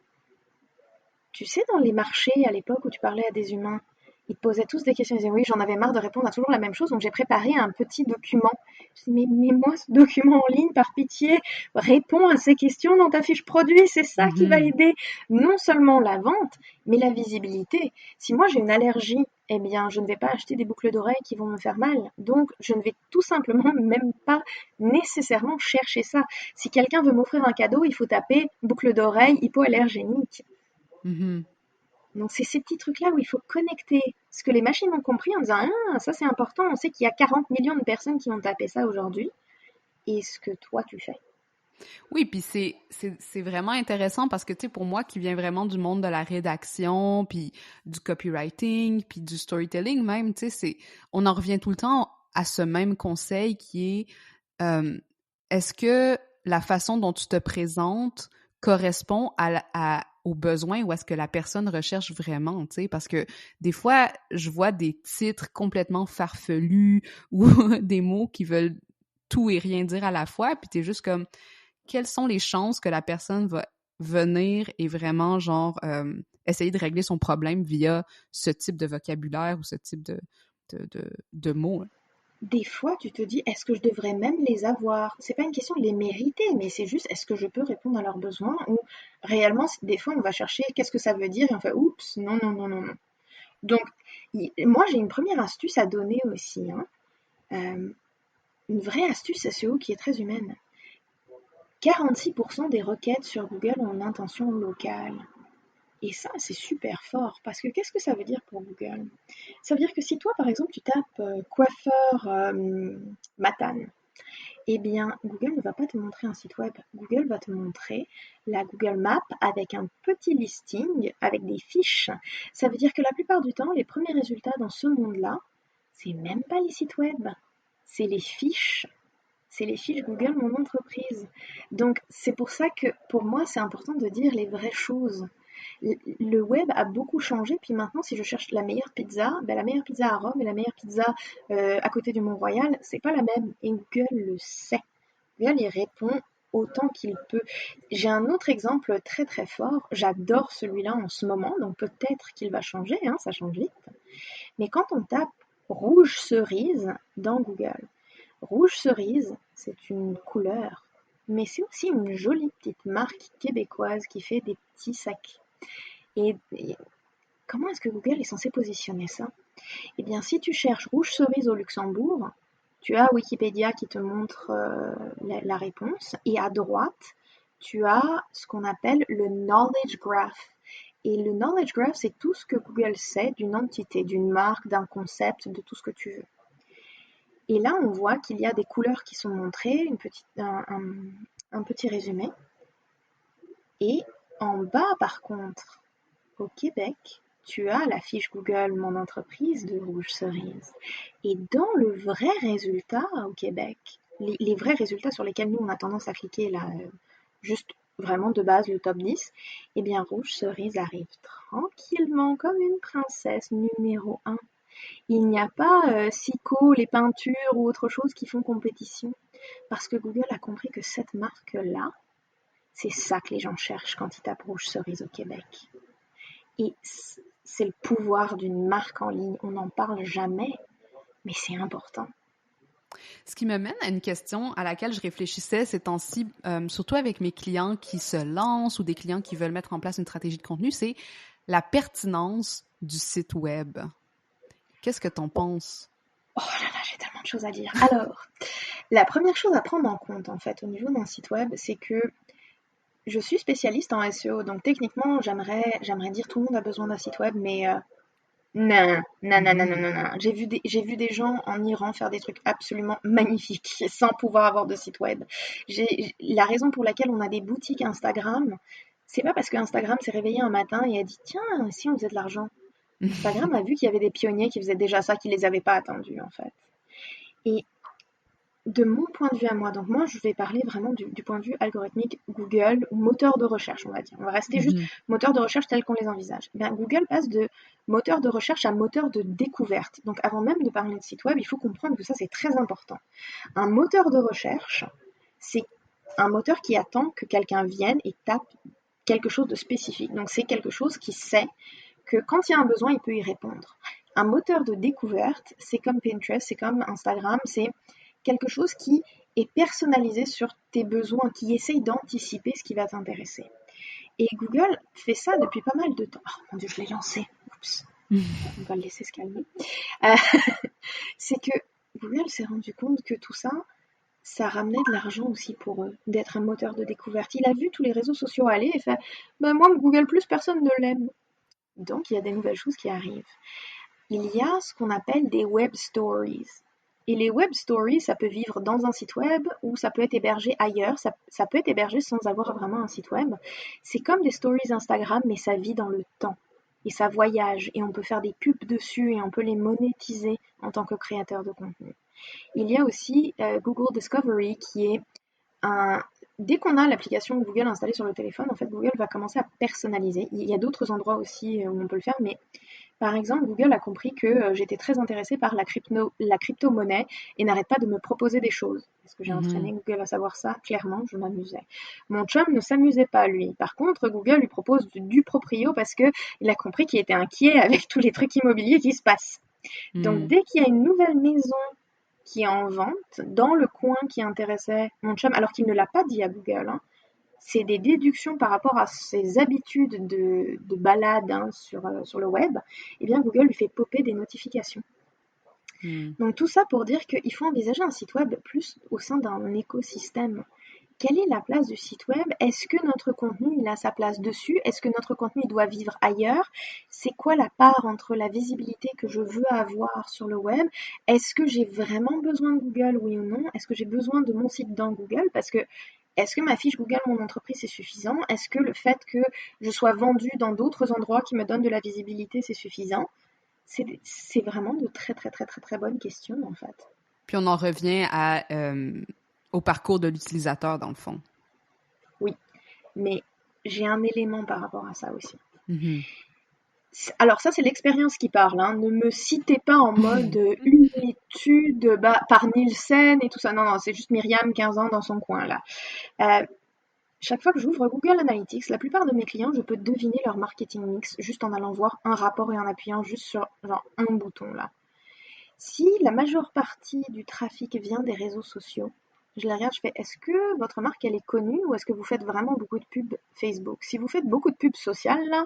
tu sais, dans les marchés à l'époque où tu parlais à des humains, Ils te posaient tous des questions. Ils disaient oui, j'en avais marre de répondre à toujours la même chose, donc j'ai préparé un petit document. Je dis mais moi, ce document en ligne, par pitié, réponds à ces questions dans ta fiche produit. C'est ça qui va Mhm. aider non seulement la vente, mais la visibilité. Si moi j'ai une allergie, eh bien, je ne vais pas acheter des boucles d'oreilles qui vont me faire mal. Donc, je ne vais tout simplement même pas nécessairement chercher ça. Si quelqu'un veut m'offrir un cadeau, il faut taper boucle d'oreille hypoallergénique. Mhm. Donc, c'est ces petits trucs-là où il faut connecter ce que les machines ont compris en disant ah, ça c'est important, on sait qu'il y a 40 millions de personnes qui ont tapé ça aujourd'hui, et ce que toi tu fais. Oui, puis c'est vraiment intéressant parce que, tu sais, pour moi qui viens vraiment du monde de la rédaction, puis du copywriting, puis du storytelling même, tu sais, on en revient tout le temps à ce même conseil qui est est-ce que la façon dont tu te présentes correspond aux besoins ou est-ce que la personne recherche vraiment, tu sais, parce que des fois, je vois des titres complètement farfelus ou des mots qui veulent tout et rien dire à la fois, puis t'es juste comme quelles sont les chances que la personne va venir et vraiment, genre, essayer de régler son problème via ce type de vocabulaire ou ce type de mots. Hein. Des fois, tu te dis, est-ce que je devrais même les avoir? C'est pas une question de les mériter, mais c'est juste, est-ce que je peux répondre à leurs besoins? Ou réellement, des fois, on va chercher qu'est-ce que ça veut dire et on fait, oups, non, non, non, non, non. Donc, moi, j'ai une première astuce à donner aussi. Hein. Une vraie astuce SEO qui est très humaine. 46% des requêtes sur Google ont une intention locale. Et ça, c'est super fort, parce que qu'est-ce que ça veut dire pour Google? Ça veut dire que si toi, par exemple, tu tapes coiffeur Matane, eh bien, Google ne va pas te montrer un site web. Google va te montrer la Google Map avec un petit listing, avec des fiches. Ça veut dire que la plupart du temps, les premiers résultats dans ce monde-là, c'est même pas les sites web, c'est les fiches. C'est les fiches Google Mon Entreprise. Donc, c'est pour ça que pour moi, c'est important de dire les vraies choses. Le web a beaucoup changé, puis maintenant, si je cherche la meilleure pizza, ben, la meilleure pizza à Rome et la meilleure pizza à côté du Mont-Royal, c'est pas la même. Et Google le sait. Google y répond autant qu'il peut. J'ai un autre exemple très très fort. J'adore celui-là en ce moment, donc peut-être qu'il va changer, hein, ça change vite. Mais quand on tape rouge cerise dans Google, rouge cerise, c'est une couleur, mais c'est aussi une jolie petite marque québécoise qui fait des petits sacs. Et comment est-ce que Google est censé positionner ça? Eh bien, si tu cherches rouge cerise au Luxembourg, tu as Wikipédia qui te montre la réponse, et à droite, tu as ce qu'on appelle le Knowledge Graph. Et le Knowledge Graph, c'est tout ce que Google sait d'une entité, d'une marque, d'un concept, de tout ce que tu veux. Et là, on voit qu'il y a des couleurs qui sont montrées, un petit résumé. Et en bas, par contre, au Québec, tu as la fiche Google Mon Entreprise de rouge cerise. Et dans le vrai résultat au Québec, les vrais résultats sur lesquels nous on a tendance à cliquer là, juste vraiment de base le top 10, eh bien rouge cerise arrive tranquillement comme une princesse numéro 1. Il n'y a pas Sico, les peintures ou autre chose qui font compétition. Parce que Google a compris que cette marque-là, c'est ça que les gens cherchent quand ils tapent rouge cerise au Québec. Et c'est le pouvoir d'une marque en ligne. On n'en parle jamais, mais c'est important. Ce qui me mène à une question à laquelle je réfléchissais ces temps-ci, surtout avec mes clients qui se lancent ou des clients qui veulent mettre en place une stratégie de contenu, c'est la pertinence du site web. Qu'est-ce que t'en penses? Oh là là, j'ai tellement de choses à dire. Alors, la première chose à prendre en compte, en fait, au niveau d'un site web, c'est que je suis spécialiste en SEO, donc techniquement, j'aimerais dire tout le monde a besoin d'un site web, mais non, non, non, non, non, non, non. J'ai vu des gens en Iran faire des trucs absolument magnifiques sans pouvoir avoir de site web. La raison pour laquelle on a des boutiques Instagram, c'est pas parce que Instagram s'est réveillé un matin et a dit tiens, si on faisait de l'argent. Instagram a vu qu'il y avait des pionniers qui faisaient déjà ça, qui les avaient pas attendus en fait. Et de mon point de vue à moi, donc moi je vais parler vraiment du point de vue algorithmique Google, ou moteur de recherche on va dire. On va rester juste moteur de recherche tel qu'on les envisage. Bien, Google passe de moteur de recherche à moteur de découverte. Donc avant même de parler de site web, il faut comprendre que ça c'est très important. Un moteur de recherche, c'est un moteur qui attend que quelqu'un vienne et tape quelque chose de spécifique. Donc c'est quelque chose qui sait que quand il y a un besoin, il peut y répondre. Un moteur de découverte, c'est comme Pinterest, c'est comme Instagram, c'est quelque chose qui est personnalisé sur tes besoins, qui essaye d'anticiper ce qui va t'intéresser. Et Google fait ça depuis pas mal de temps. Oh mon Dieu, je l'ai lancé. Oups. On va le laisser se calmer. C'est que Google s'est rendu compte que tout ça, ça ramenait de l'argent aussi pour eux, d'être un moteur de découverte. Il a vu tous les réseaux sociaux aller et fait moi, Google, personne ne l'aime. Donc, il y a des nouvelles choses qui arrivent. Il y a ce qu'on appelle des web stories. Et les web stories, ça peut vivre dans un site web ou ça peut être hébergé ailleurs. Ça peut être hébergé sans avoir vraiment un site web. C'est comme des stories Instagram, mais ça vit dans le temps. Et ça voyage. Et on peut faire des pubs dessus et on peut les monétiser en tant que créateur de contenu. Il y a aussi Google Discovery qui est un... Dès qu'on a l'application Google installée sur le téléphone, en fait, Google va commencer à personnaliser. Il y a d'autres endroits aussi où on peut le faire, mais par exemple, Google a compris que j'étais très intéressée par la crypto-monnaie et n'arrête pas de me proposer des choses. Est-ce que j'ai entraîné Google à savoir ça? Clairement, je m'amusais. Mon chum ne s'amusait pas, lui. Par contre, Google lui propose du proprio parce qu'il a compris qu'il était inquiet avec tous les trucs immobiliers qui se passent. Donc, dès qu'il y a une nouvelle maison qui est en vente, dans le coin qui intéressait mon chum, alors qu'il ne l'a pas dit à Google, c'est des déductions par rapport à ses habitudes de balade sur le web, eh bien Google lui fait popper des notifications. Donc tout ça pour dire qu'il faut envisager un site web plus au sein d'un écosystème. Quelle est la place du site web? Est-ce que notre contenu il a sa place dessus? Est-ce que notre contenu doit vivre ailleurs? C'est quoi la part entre la visibilité que je veux avoir sur le web? Est-ce que j'ai vraiment besoin de Google, oui ou non? Est-ce que j'ai besoin de mon site dans Google? Parce que est-ce que ma fiche Google Mon Entreprise c'est suffisant? Est-ce que le fait que je sois vendue dans d'autres endroits qui me donnent de la visibilité c'est suffisant? C'est vraiment de très très très très très bonnes questions en fait. Puis on en revient au parcours de l'utilisateur dans le fond. Oui, mais j'ai un élément par rapport à ça aussi. Alors ça c'est l'expérience qui parle, hein. Ne me citez pas en mode une étude par Nielsen et tout ça, non, c'est juste Myriam, 15 ans dans son coin là. Chaque fois que j'ouvre Google Analytics, la plupart de mes clients, je peux deviner leur marketing mix juste en allant voir un rapport et en appuyant juste sur genre un bouton là. Si la majeure partie du trafic vient des réseaux sociaux, je la regarde, je fais est-ce que votre marque elle est connue ou est-ce que vous faites vraiment beaucoup de pubs Facebook? Si vous faites beaucoup de pubs sociales, là,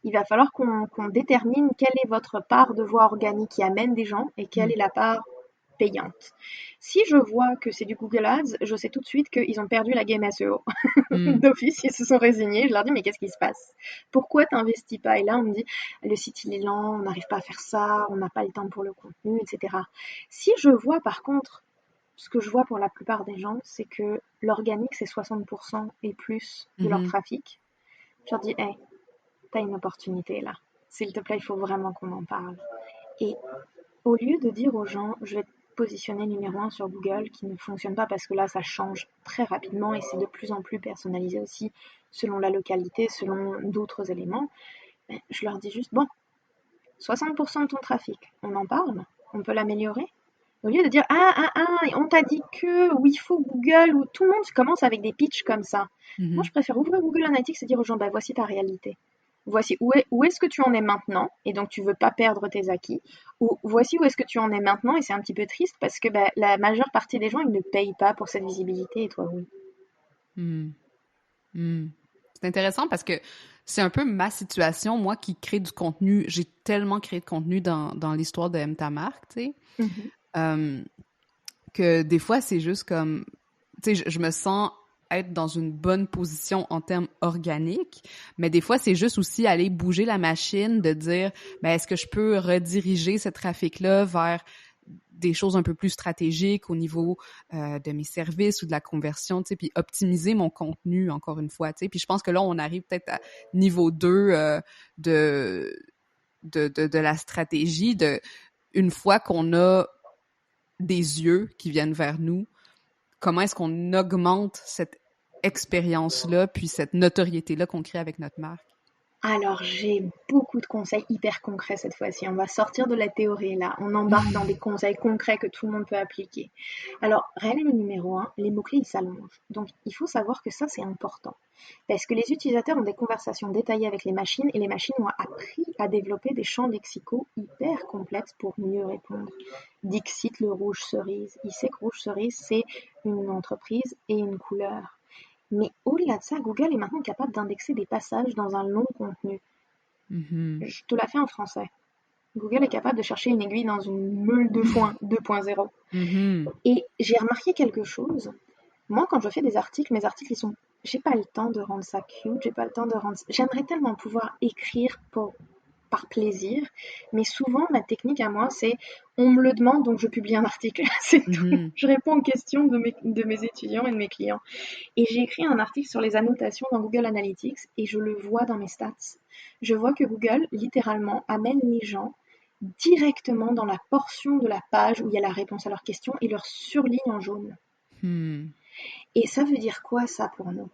il va falloir qu'on détermine quelle est votre part de voix organique qui amène des gens et quelle est la part payante. Si je vois que c'est du Google Ads, je sais tout de suite qu'ils ont perdu la game SEO. D'office, ils se sont résignés. Je leur dis, mais qu'est-ce qui se passe? Pourquoi t'investis pas? Et là, on me dit, le site il est lent, on n'arrive pas à faire ça, on n'a pas le temps pour le contenu, etc. Si je vois par contre, ce que je vois pour la plupart des gens, c'est que l'organique, c'est 60% et plus de leur trafic. Je leur dis, hey, t'as une opportunité là. S'il te plaît, il faut vraiment qu'on en parle. Et au lieu de dire aux gens, je vais te positionner numéro 1 sur Google, qui ne fonctionne pas parce que là, ça change très rapidement et c'est de plus en plus personnalisé aussi selon la localité, selon d'autres éléments, je leur dis juste, bon, 60% de ton trafic, on en parle, on peut l'améliorer. Au lieu de dire on t'a dit que, ou il faut Google, ou tout le monde commence avec des pitchs comme ça. Moi, je préfère ouvrir Google Analytics et dire aux gens, voici ta réalité. Voici où est-ce que tu en es maintenant, et donc tu veux pas perdre tes acquis, ou voici où est-ce que tu en es maintenant, et c'est un petit peu triste parce que la majeure partie des gens, ils ne payent pas pour cette visibilité, et toi, oui. C'est intéressant parce que c'est un peu ma situation, moi qui crée du contenu. J'ai tellement créé de contenu dans l'histoire de Aime ta marque, tu sais, que des fois, c'est juste comme... Tu sais, je me sens être dans une bonne position en termes organiques, mais des fois, c'est juste aussi aller bouger la machine, de dire, est-ce que je peux rediriger ce trafic-là vers des choses un peu plus stratégiques au niveau de mes services ou de la conversion, tu sais, puis optimiser mon contenu, encore une fois, tu sais. Puis je pense que là, on arrive peut-être à niveau 2 de la stratégie, une fois qu'on a des yeux qui viennent vers nous, comment est-ce qu'on augmente cette expérience-là, puis cette notoriété-là qu'on crée avec notre marque? Alors, j'ai beaucoup de conseils hyper concrets cette fois-ci. On va sortir de la théorie là. On embarque dans des conseils concrets que tout le monde peut appliquer. Alors, règle numéro 1, les mots-clés, ils s'allongent. Donc, il faut savoir que ça, c'est important. Parce que les utilisateurs ont des conversations détaillées avec les machines et les machines ont appris à développer des champs lexicaux hyper complexes pour mieux répondre. Dixit, le rouge cerise. Il sait que rouge cerise, c'est une entreprise et une couleur. Mais au-delà de ça, Google est maintenant capable d'indexer des passages dans un long contenu. Je te la fais en français. Google est capable de chercher une aiguille dans une meule de foin 2.0. Et j'ai remarqué quelque chose. Moi, quand je fais des articles, mes articles, j'ai pas le temps de rendre ça cute, j'ai pas le temps de rendre. J'aimerais tellement pouvoir écrire par plaisir, mais souvent ma technique à moi c'est on me le demande donc je publie un article, c'est tout. Je réponds aux questions de mes étudiants et de mes clients. Et j'ai écrit un article sur les annotations dans Google Analytics et je le vois dans mes stats. Je vois que Google littéralement amène les gens directement dans la portion de la page où il y a la réponse à leurs questions et leur surligne en jaune. Et ça veut dire quoi ça pour nous?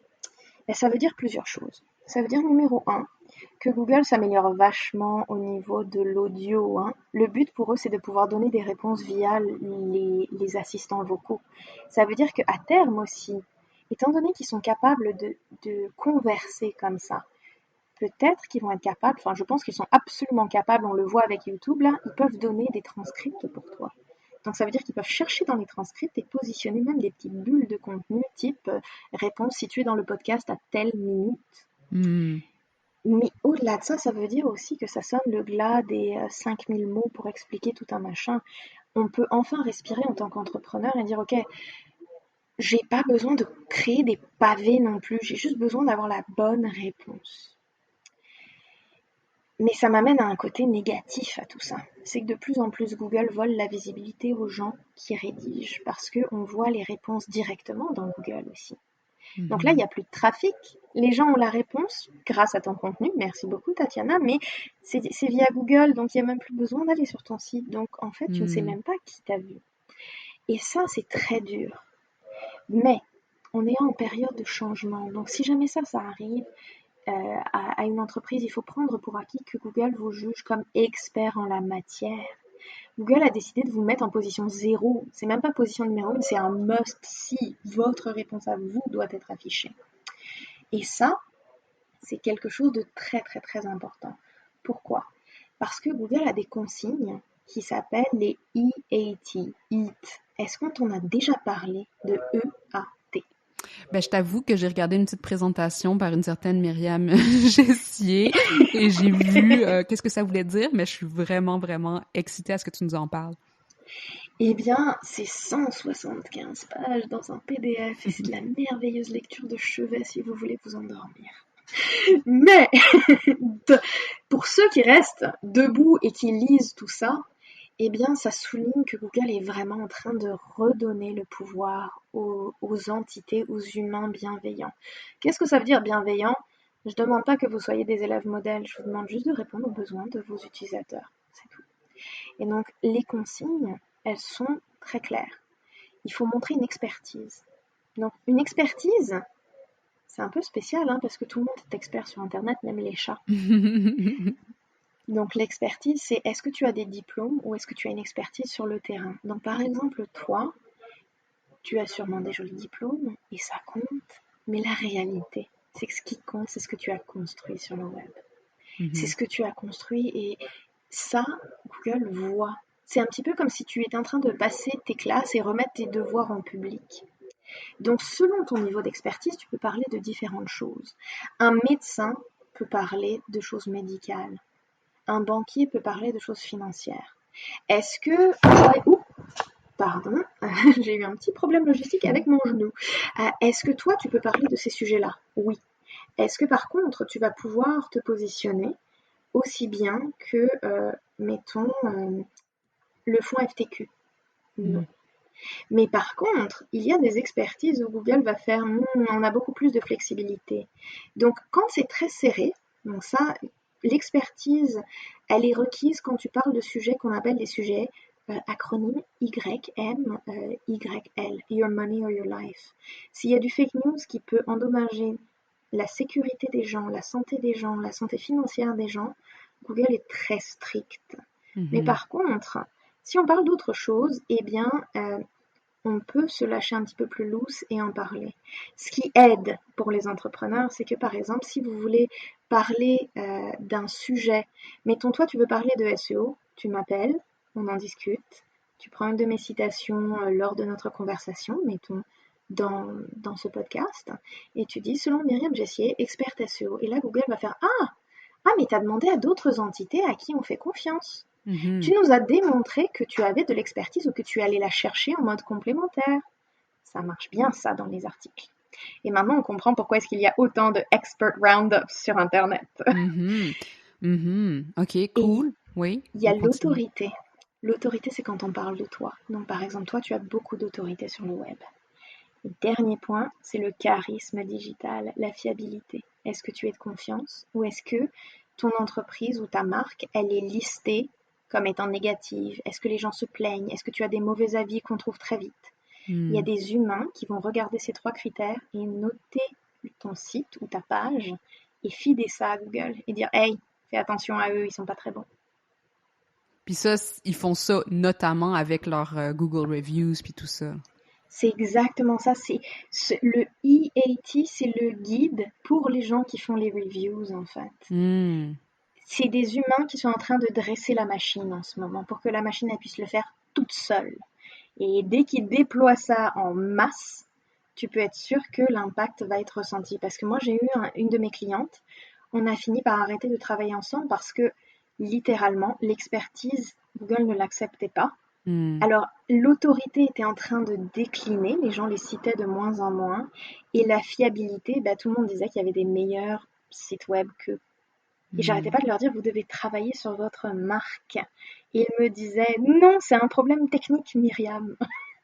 Ça veut dire plusieurs choses. Ça veut dire numéro 1, que Google s'améliore vachement au niveau de l'audio. Le but pour eux, c'est de pouvoir donner des réponses via les assistants vocaux. Ça veut dire qu'à terme aussi, étant donné qu'ils sont capables de converser comme ça, peut-être qu'ils vont être capables, enfin je pense qu'ils sont absolument capables, on le voit avec YouTube là, ils peuvent donner des transcripts pour toi. Donc ça veut dire qu'ils peuvent chercher dans les transcripts et positionner même des petites bulles de contenu type réponse située dans le podcast à telle minute. Mais au-delà de ça, ça veut dire aussi que ça sonne le glas des 5000 mots pour expliquer tout un machin. On peut enfin respirer en tant qu'entrepreneur et dire ok, j'ai pas besoin de créer des pavés non plus, j'ai juste besoin d'avoir la bonne réponse. Mais ça m'amène à un côté négatif à tout ça. C'est que de plus en plus Google vole la visibilité aux gens qui rédigent parce qu'on voit les réponses directement dans Google aussi. Donc là, il n'y a plus de trafic. Les gens ont la réponse grâce à ton contenu. Merci beaucoup, Tatiana. Mais c'est via Google, donc il n'y a même plus besoin d'aller sur ton site. Donc en fait, tu ne sais même pas qui t'a vu. Et ça, c'est très dur. Mais on est en période de changement. Donc si jamais ça arrive à une entreprise, il faut prendre pour acquis que Google vous juge comme expert en la matière. Google a décidé de vous mettre en position 0. C'est même pas position numéro 1, c'est un must si votre réponse à vous doit être affichée. Et ça, c'est quelque chose de très très très important. Pourquoi? Parce que Google a des consignes qui s'appellent les EAT. Est-ce qu'on t'en a déjà parlé de EAT? Je t'avoue que j'ai regardé une petite présentation par une certaine Myriam Gessier et j'ai vu qu'est-ce que ça voulait dire, mais je suis vraiment, vraiment excitée à ce que tu nous en parles. Eh bien, c'est 175 pages dans un PDF et c'est de la merveilleuse lecture de chevet si vous voulez vous endormir. Mais, pour ceux qui restent debout et qui lisent tout ça, eh bien, ça souligne que Google est vraiment en train de redonner le pouvoir aux entités, aux humains bienveillants. Qu'est-ce que ça veut dire bienveillant? Je ne demande pas que vous soyez des élèves modèles, je vous demande juste de répondre aux besoins de vos utilisateurs. C'est tout. Et donc, les consignes, elles sont très claires. Il faut montrer une expertise. Donc, une expertise, c'est un peu spécial, parce que tout le monde est expert sur Internet, même les chats. Donc l'expertise, c'est est-ce que tu as des diplômes ou est-ce que tu as une expertise sur le terrain? Donc par exemple, toi, tu as sûrement des jolis diplômes et ça compte, mais la réalité, c'est que ce qui compte, c'est ce que tu as construit sur le web. C'est ce que tu as construit et ça, Google voit. C'est un petit peu comme si tu étais en train de passer tes classes et remettre tes devoirs en public. Donc selon ton niveau d'expertise, tu peux parler de différentes choses. Un médecin peut parler de choses médicales. Un banquier peut parler de choses financières. Est-ce que... Pardon, j'ai eu un petit problème logistique avec mon genou. Est-ce que toi, tu peux parler de ces sujets-là? Oui. Est-ce que par contre, tu vas pouvoir te positionner aussi bien que, mettons, le fonds FTQ? Non. Mais par contre, il y a des expertises où Google va faire on a beaucoup plus de flexibilité. Donc, quand c'est très serré, donc ça... L'expertise, elle est requise quand tu parles de sujets qu'on appelle des sujets acronymes YM, YL, Your Money or Your Life. S'il y a du fake news qui peut endommager la sécurité des gens, la santé des gens, la santé financière des gens, Google est très strict. Mais par contre, si on parle d'autre chose, eh bien, on peut se lâcher un petit peu plus loose et en parler. Ce qui aide pour les entrepreneurs, c'est que par exemple, si vous voulez parler d'un sujet, mettons toi, tu veux parler de SEO, tu m'appelles, on en discute, tu prends une de mes citations lors de notre conversation, mettons dans ce podcast, et tu dis, selon Myriam Jessier, experte SEO. Et là, Google va faire, mais tu as demandé à d'autres entités à qui on fait confiance. Tu nous as démontré que tu avais de l'expertise ou que tu allais la chercher en mode complémentaire. Ça marche bien, ça, dans les articles. Et maintenant, on comprend pourquoi est-ce qu'il y a autant de expert roundups sur Internet. OK, cool. Oui. Il y a l'autorité. L'autorité, c'est quand on parle de toi. Donc, par exemple, toi, tu as beaucoup d'autorité sur le web. Le dernier point, c'est le charisme digital, la fiabilité. Est-ce que tu es de confiance ou est-ce que ton entreprise ou ta marque, elle est listée comme étant négative? Est-ce que les gens se plaignent? Est-ce que tu as des mauvais avis qu'on trouve très vite? Il y a des humains qui vont regarder ces 3 critères et noter ton site ou ta page et fider ça à Google et dire « Hey, fais attention à eux, ils sont pas très bons. » Puis ça, ils font ça notamment avec leurs Google Reviews puis tout ça. C'est exactement ça. Le EAT, c'est le guide pour les gens qui font les reviews, en fait. C'est des humains qui sont en train de dresser la machine en ce moment pour que la machine elle puisse le faire toute seule. Et dès qu'ils déploient ça en masse, tu peux être sûr que l'impact va être ressenti. Parce que moi, j'ai eu une de mes clientes, on a fini par arrêter de travailler ensemble parce que, littéralement, l'expertise, Google ne l'acceptait pas. Alors, l'autorité était en train de décliner, les gens les citaient de moins en moins, et la fiabilité, tout le monde disait qu'il y avait des meilleurs sites web qu'eux. Et j'arrêtais pas de leur dire, vous devez travailler sur votre marque. Et ils me disaient, non, c'est un problème technique, Myriam.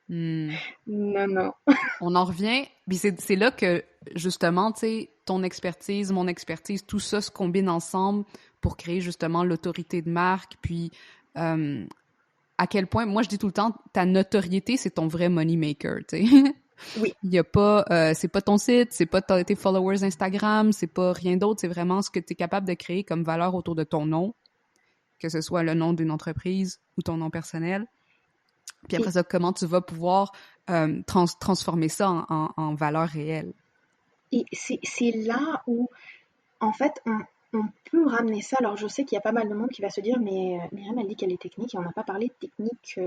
Non. On en revient, puis c'est là que, justement, tu sais, ton expertise, mon expertise, tout ça se combine ensemble pour créer, justement, l'autorité de marque, puis à quel point, moi, je dis tout le temps, ta notoriété, c'est ton vrai money maker, tu sais. Oui. Il y a pas, c'est pas ton site, c'est pas tes followers Instagram, c'est pas rien d'autre, c'est vraiment ce que tu es capable de créer comme valeur autour de ton nom, que ce soit le nom d'une entreprise ou ton nom personnel. Puis après ça, comment tu vas pouvoir transformer ça en valeur réelle. Et c'est là où, en fait, on peut ramener ça. Alors, je sais qu'il y a pas mal de monde qui va se dire, mais Myriam, elle dit qu'elle est technique et on n'a pas parlé de technique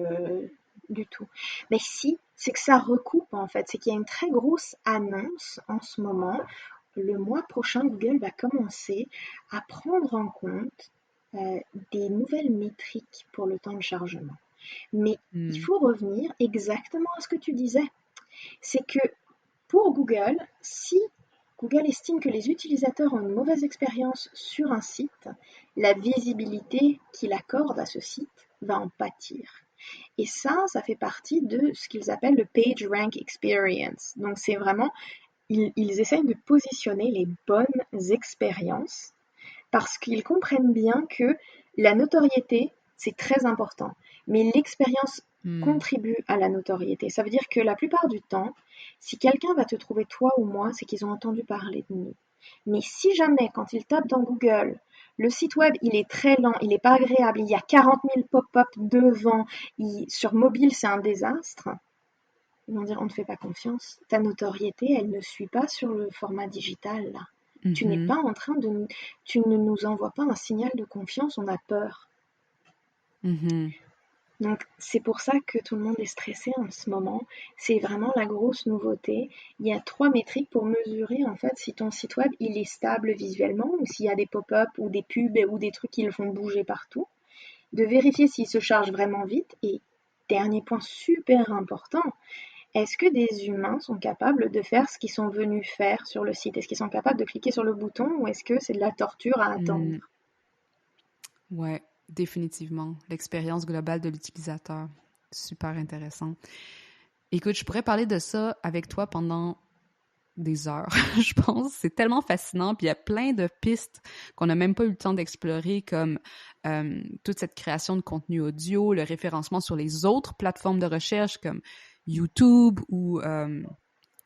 du tout. Mais si, c'est que ça recoupe, en fait. C'est qu'il y a une très grosse annonce en ce moment. Le mois prochain, Google va commencer à prendre en compte des nouvelles métriques pour le temps de chargement. Mais il faut revenir exactement à ce que tu disais. C'est que pour Google, si Google estime que les utilisateurs ont une mauvaise expérience sur un site, la visibilité qu'il accorde à ce site va en pâtir. Et ça fait partie de ce qu'ils appellent le PageRank Experience. Donc c'est vraiment, ils essayent de positionner les bonnes expériences parce qu'ils comprennent bien que la notoriété, c'est très important. Mais l'expérience contribue à la notoriété. Ça veut dire que la plupart du temps, si quelqu'un va te trouver toi ou moi, c'est qu'ils ont entendu parler de nous. Mais si jamais, quand ils tapent dans Google, le site web, il est très lent, il n'est pas agréable, il y a 40 000 pop-up devant, sur mobile, c'est un désastre, ils vont dire, on ne te fait pas confiance. Ta notoriété, elle ne suit pas sur le format digital, là. Tu n'es pas en train de... Tu ne nous envoies pas un signal de confiance, on a peur. Donc, c'est pour ça que tout le monde est stressé en ce moment. C'est vraiment la grosse nouveauté. Il y a 3 métriques pour mesurer, en fait, si ton site web, il est stable visuellement ou s'il y a des pop-up ou des pubs ou des trucs qui le font bouger partout. De vérifier s'il se charge vraiment vite. Et dernier point super important, est-ce que des humains sont capables de faire ce qu'ils sont venus faire sur le site? Est-ce qu'ils sont capables de cliquer sur le bouton ou est-ce que c'est de la torture à attendre? Ouais. Définitivement. L'expérience globale de l'utilisateur. Super intéressant. Écoute, je pourrais parler de ça avec toi pendant des heures, je pense. C'est tellement fascinant. Puis il y a plein de pistes qu'on n'a même pas eu le temps d'explorer, comme toute cette création de contenu audio, le référencement sur les autres plateformes de recherche comme YouTube ou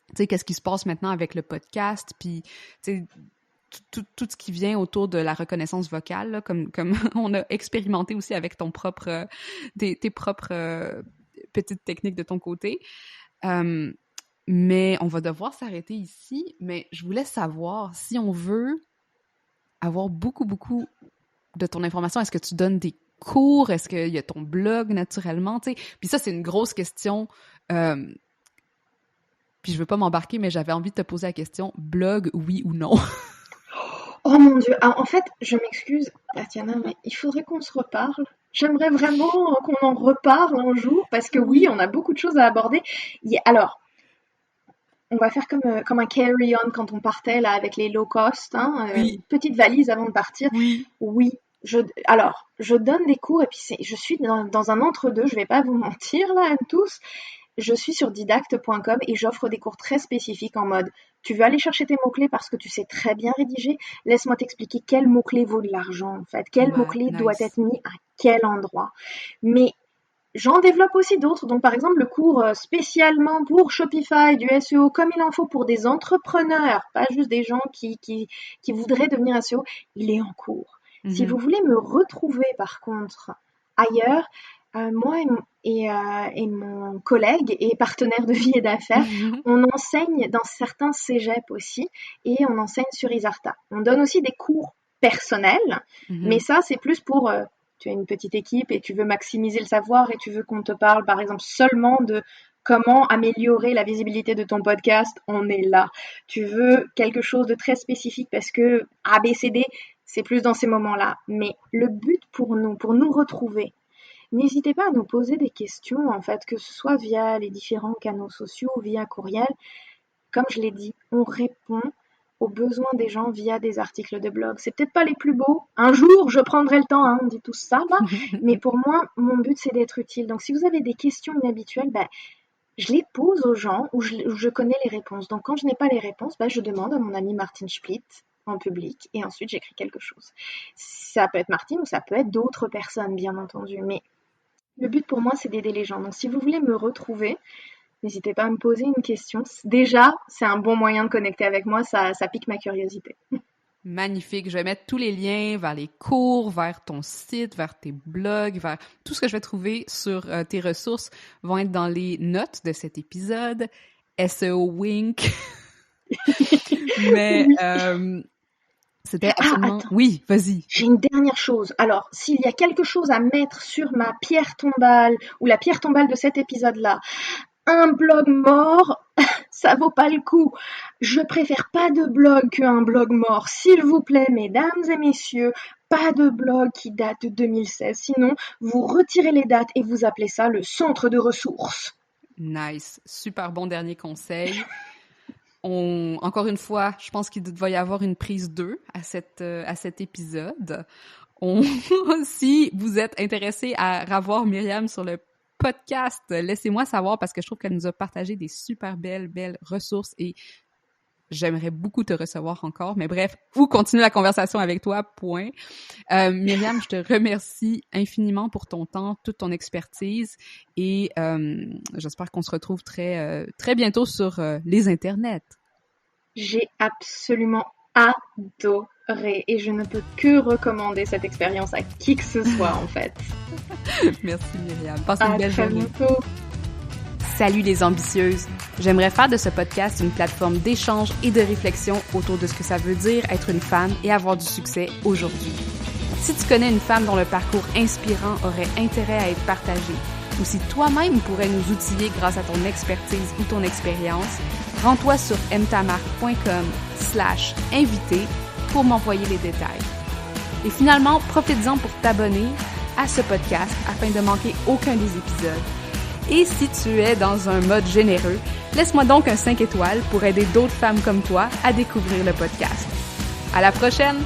tu sais, qu'est-ce qui se passe maintenant avec le podcast, puis, tu sais, tout ce qui vient autour de la reconnaissance vocale, là, comme on a expérimenté aussi avec tes propres petites techniques de ton côté. Mais on va devoir s'arrêter ici. Mais je voulais savoir, si on veut avoir beaucoup de ton information, est-ce que tu donnes des cours? Est-ce qu'il y a ton blog naturellement? Tu sais? Puis ça, c'est une grosse question. Puis je veux pas m'embarquer, mais j'avais envie de te poser la question, blog, oui ou non? Oh mon Dieu, en fait, je m'excuse, Tatiana, mais il faudrait qu'on se reparle. J'aimerais vraiment qu'on en reparle un jour, parce que oui, on a beaucoup de choses à aborder. Alors, on va faire comme un carry-on quand on partait là avec les low cost, hein, Oui. petite valise avant de partir. Oui. Je donne des cours et puis je suis dans un entre-deux, je vais pas vous mentir là tous. Je suis sur didacte.com et j'offre des cours très spécifiques en mode tu veux aller chercher tes mots-clés parce que tu sais très bien rédiger, laisse-moi t'expliquer quel mot-clé vaut de l'argent en fait, quel mot-clé doit être mis à quel endroit. Mais j'en développe aussi d'autres, donc par exemple le cours spécialement pour Shopify, du SEO, comme il en faut pour des entrepreneurs, pas juste des gens qui voudraient devenir SEO, il est en cours. Si vous voulez me retrouver par contre ailleurs, moi et mon collègue et partenaire de vie et d'affaires, on enseigne dans certains cégeps aussi et on enseigne sur Isarta. On donne aussi des cours personnels, mais ça c'est plus pour... tu as une petite équipe et tu veux maximiser le savoir et tu veux qu'on te parle par exemple seulement de comment améliorer la visibilité de ton podcast, on est là. Tu veux quelque chose de très spécifique parce que ABCD, c'est plus dans ces moments-là. Mais le but pour nous retrouver, n'hésitez pas à nous poser des questions, en fait, que ce soit via les différents canaux sociaux ou via courriel. Comme je l'ai dit, on répond aux besoins des gens via des articles de blog. C'est peut-être pas les plus beaux. Un jour, je prendrai le temps, hein, on dit tout ça, là. Mais pour moi, mon but, c'est d'être utile. Donc, si vous avez des questions inhabituelles, je les pose aux gens où je connais les réponses. Donc, quand je n'ai pas les réponses, je demande à mon ami Martine Split en public et ensuite j'écris quelque chose. Ça peut être Martine ou ça peut être d'autres personnes, bien entendu. Mais le but pour moi, c'est d'aider les gens. Donc, si vous voulez me retrouver, n'hésitez pas à me poser une question. Déjà, c'est un bon moyen de connecter avec moi. Ça pique ma curiosité. Magnifique. Je vais mettre tous les liens vers les cours, vers ton site, vers tes blogs, vers tout ce que je vais trouver sur tes ressources vont être dans les notes de cet épisode. SEO wink. Mais c'était absolument... Oui, vas-y. J'ai une dernière chose. Alors, s'il y a quelque chose à mettre sur ma pierre tombale ou la pierre tombale de cet épisode-là, un blog mort, ça vaut pas le coup. Je préfère pas de blog qu'un blog mort. S'il vous plaît, mesdames et messieurs, pas de blog qui date de 2016. Sinon, vous retirez les dates et vous appelez ça le centre de ressources. Nice. Super bon dernier conseil. Encore une fois, je pense qu'il va y avoir une prise 2 à cet épisode. Si vous êtes intéressé à revoir Myriam sur le podcast, laissez-moi savoir parce que je trouve qu'elle nous a partagé des super belles ressources et j'aimerais beaucoup te recevoir encore. Mais bref, ou continuer la conversation avec toi, point. Myriam, je te remercie infiniment pour ton temps, toute ton expertise et j'espère qu'on se retrouve très bientôt sur les internets. J'ai absolument adoré et je ne peux que recommander cette expérience à qui que ce soit en fait. Merci Myriam. Passe une belle journée. À bientôt. Salut les ambitieuses! J'aimerais faire de ce podcast une plateforme d'échange et de réflexion autour de ce que ça veut dire être une femme et avoir du succès aujourd'hui. Si tu connais une femme dont le parcours inspirant aurait intérêt à être partagé, ou si toi-même pourrais nous outiller grâce à ton expertise ou ton expérience, rends-toi sur mtamarque.com/invité pour m'envoyer les détails. Et finalement, profites-en pour t'abonner à ce podcast afin de manquer aucun des épisodes. Et si tu es dans un mode généreux, laisse-moi donc un 5 étoiles pour aider d'autres femmes comme toi à découvrir le podcast. À la prochaine!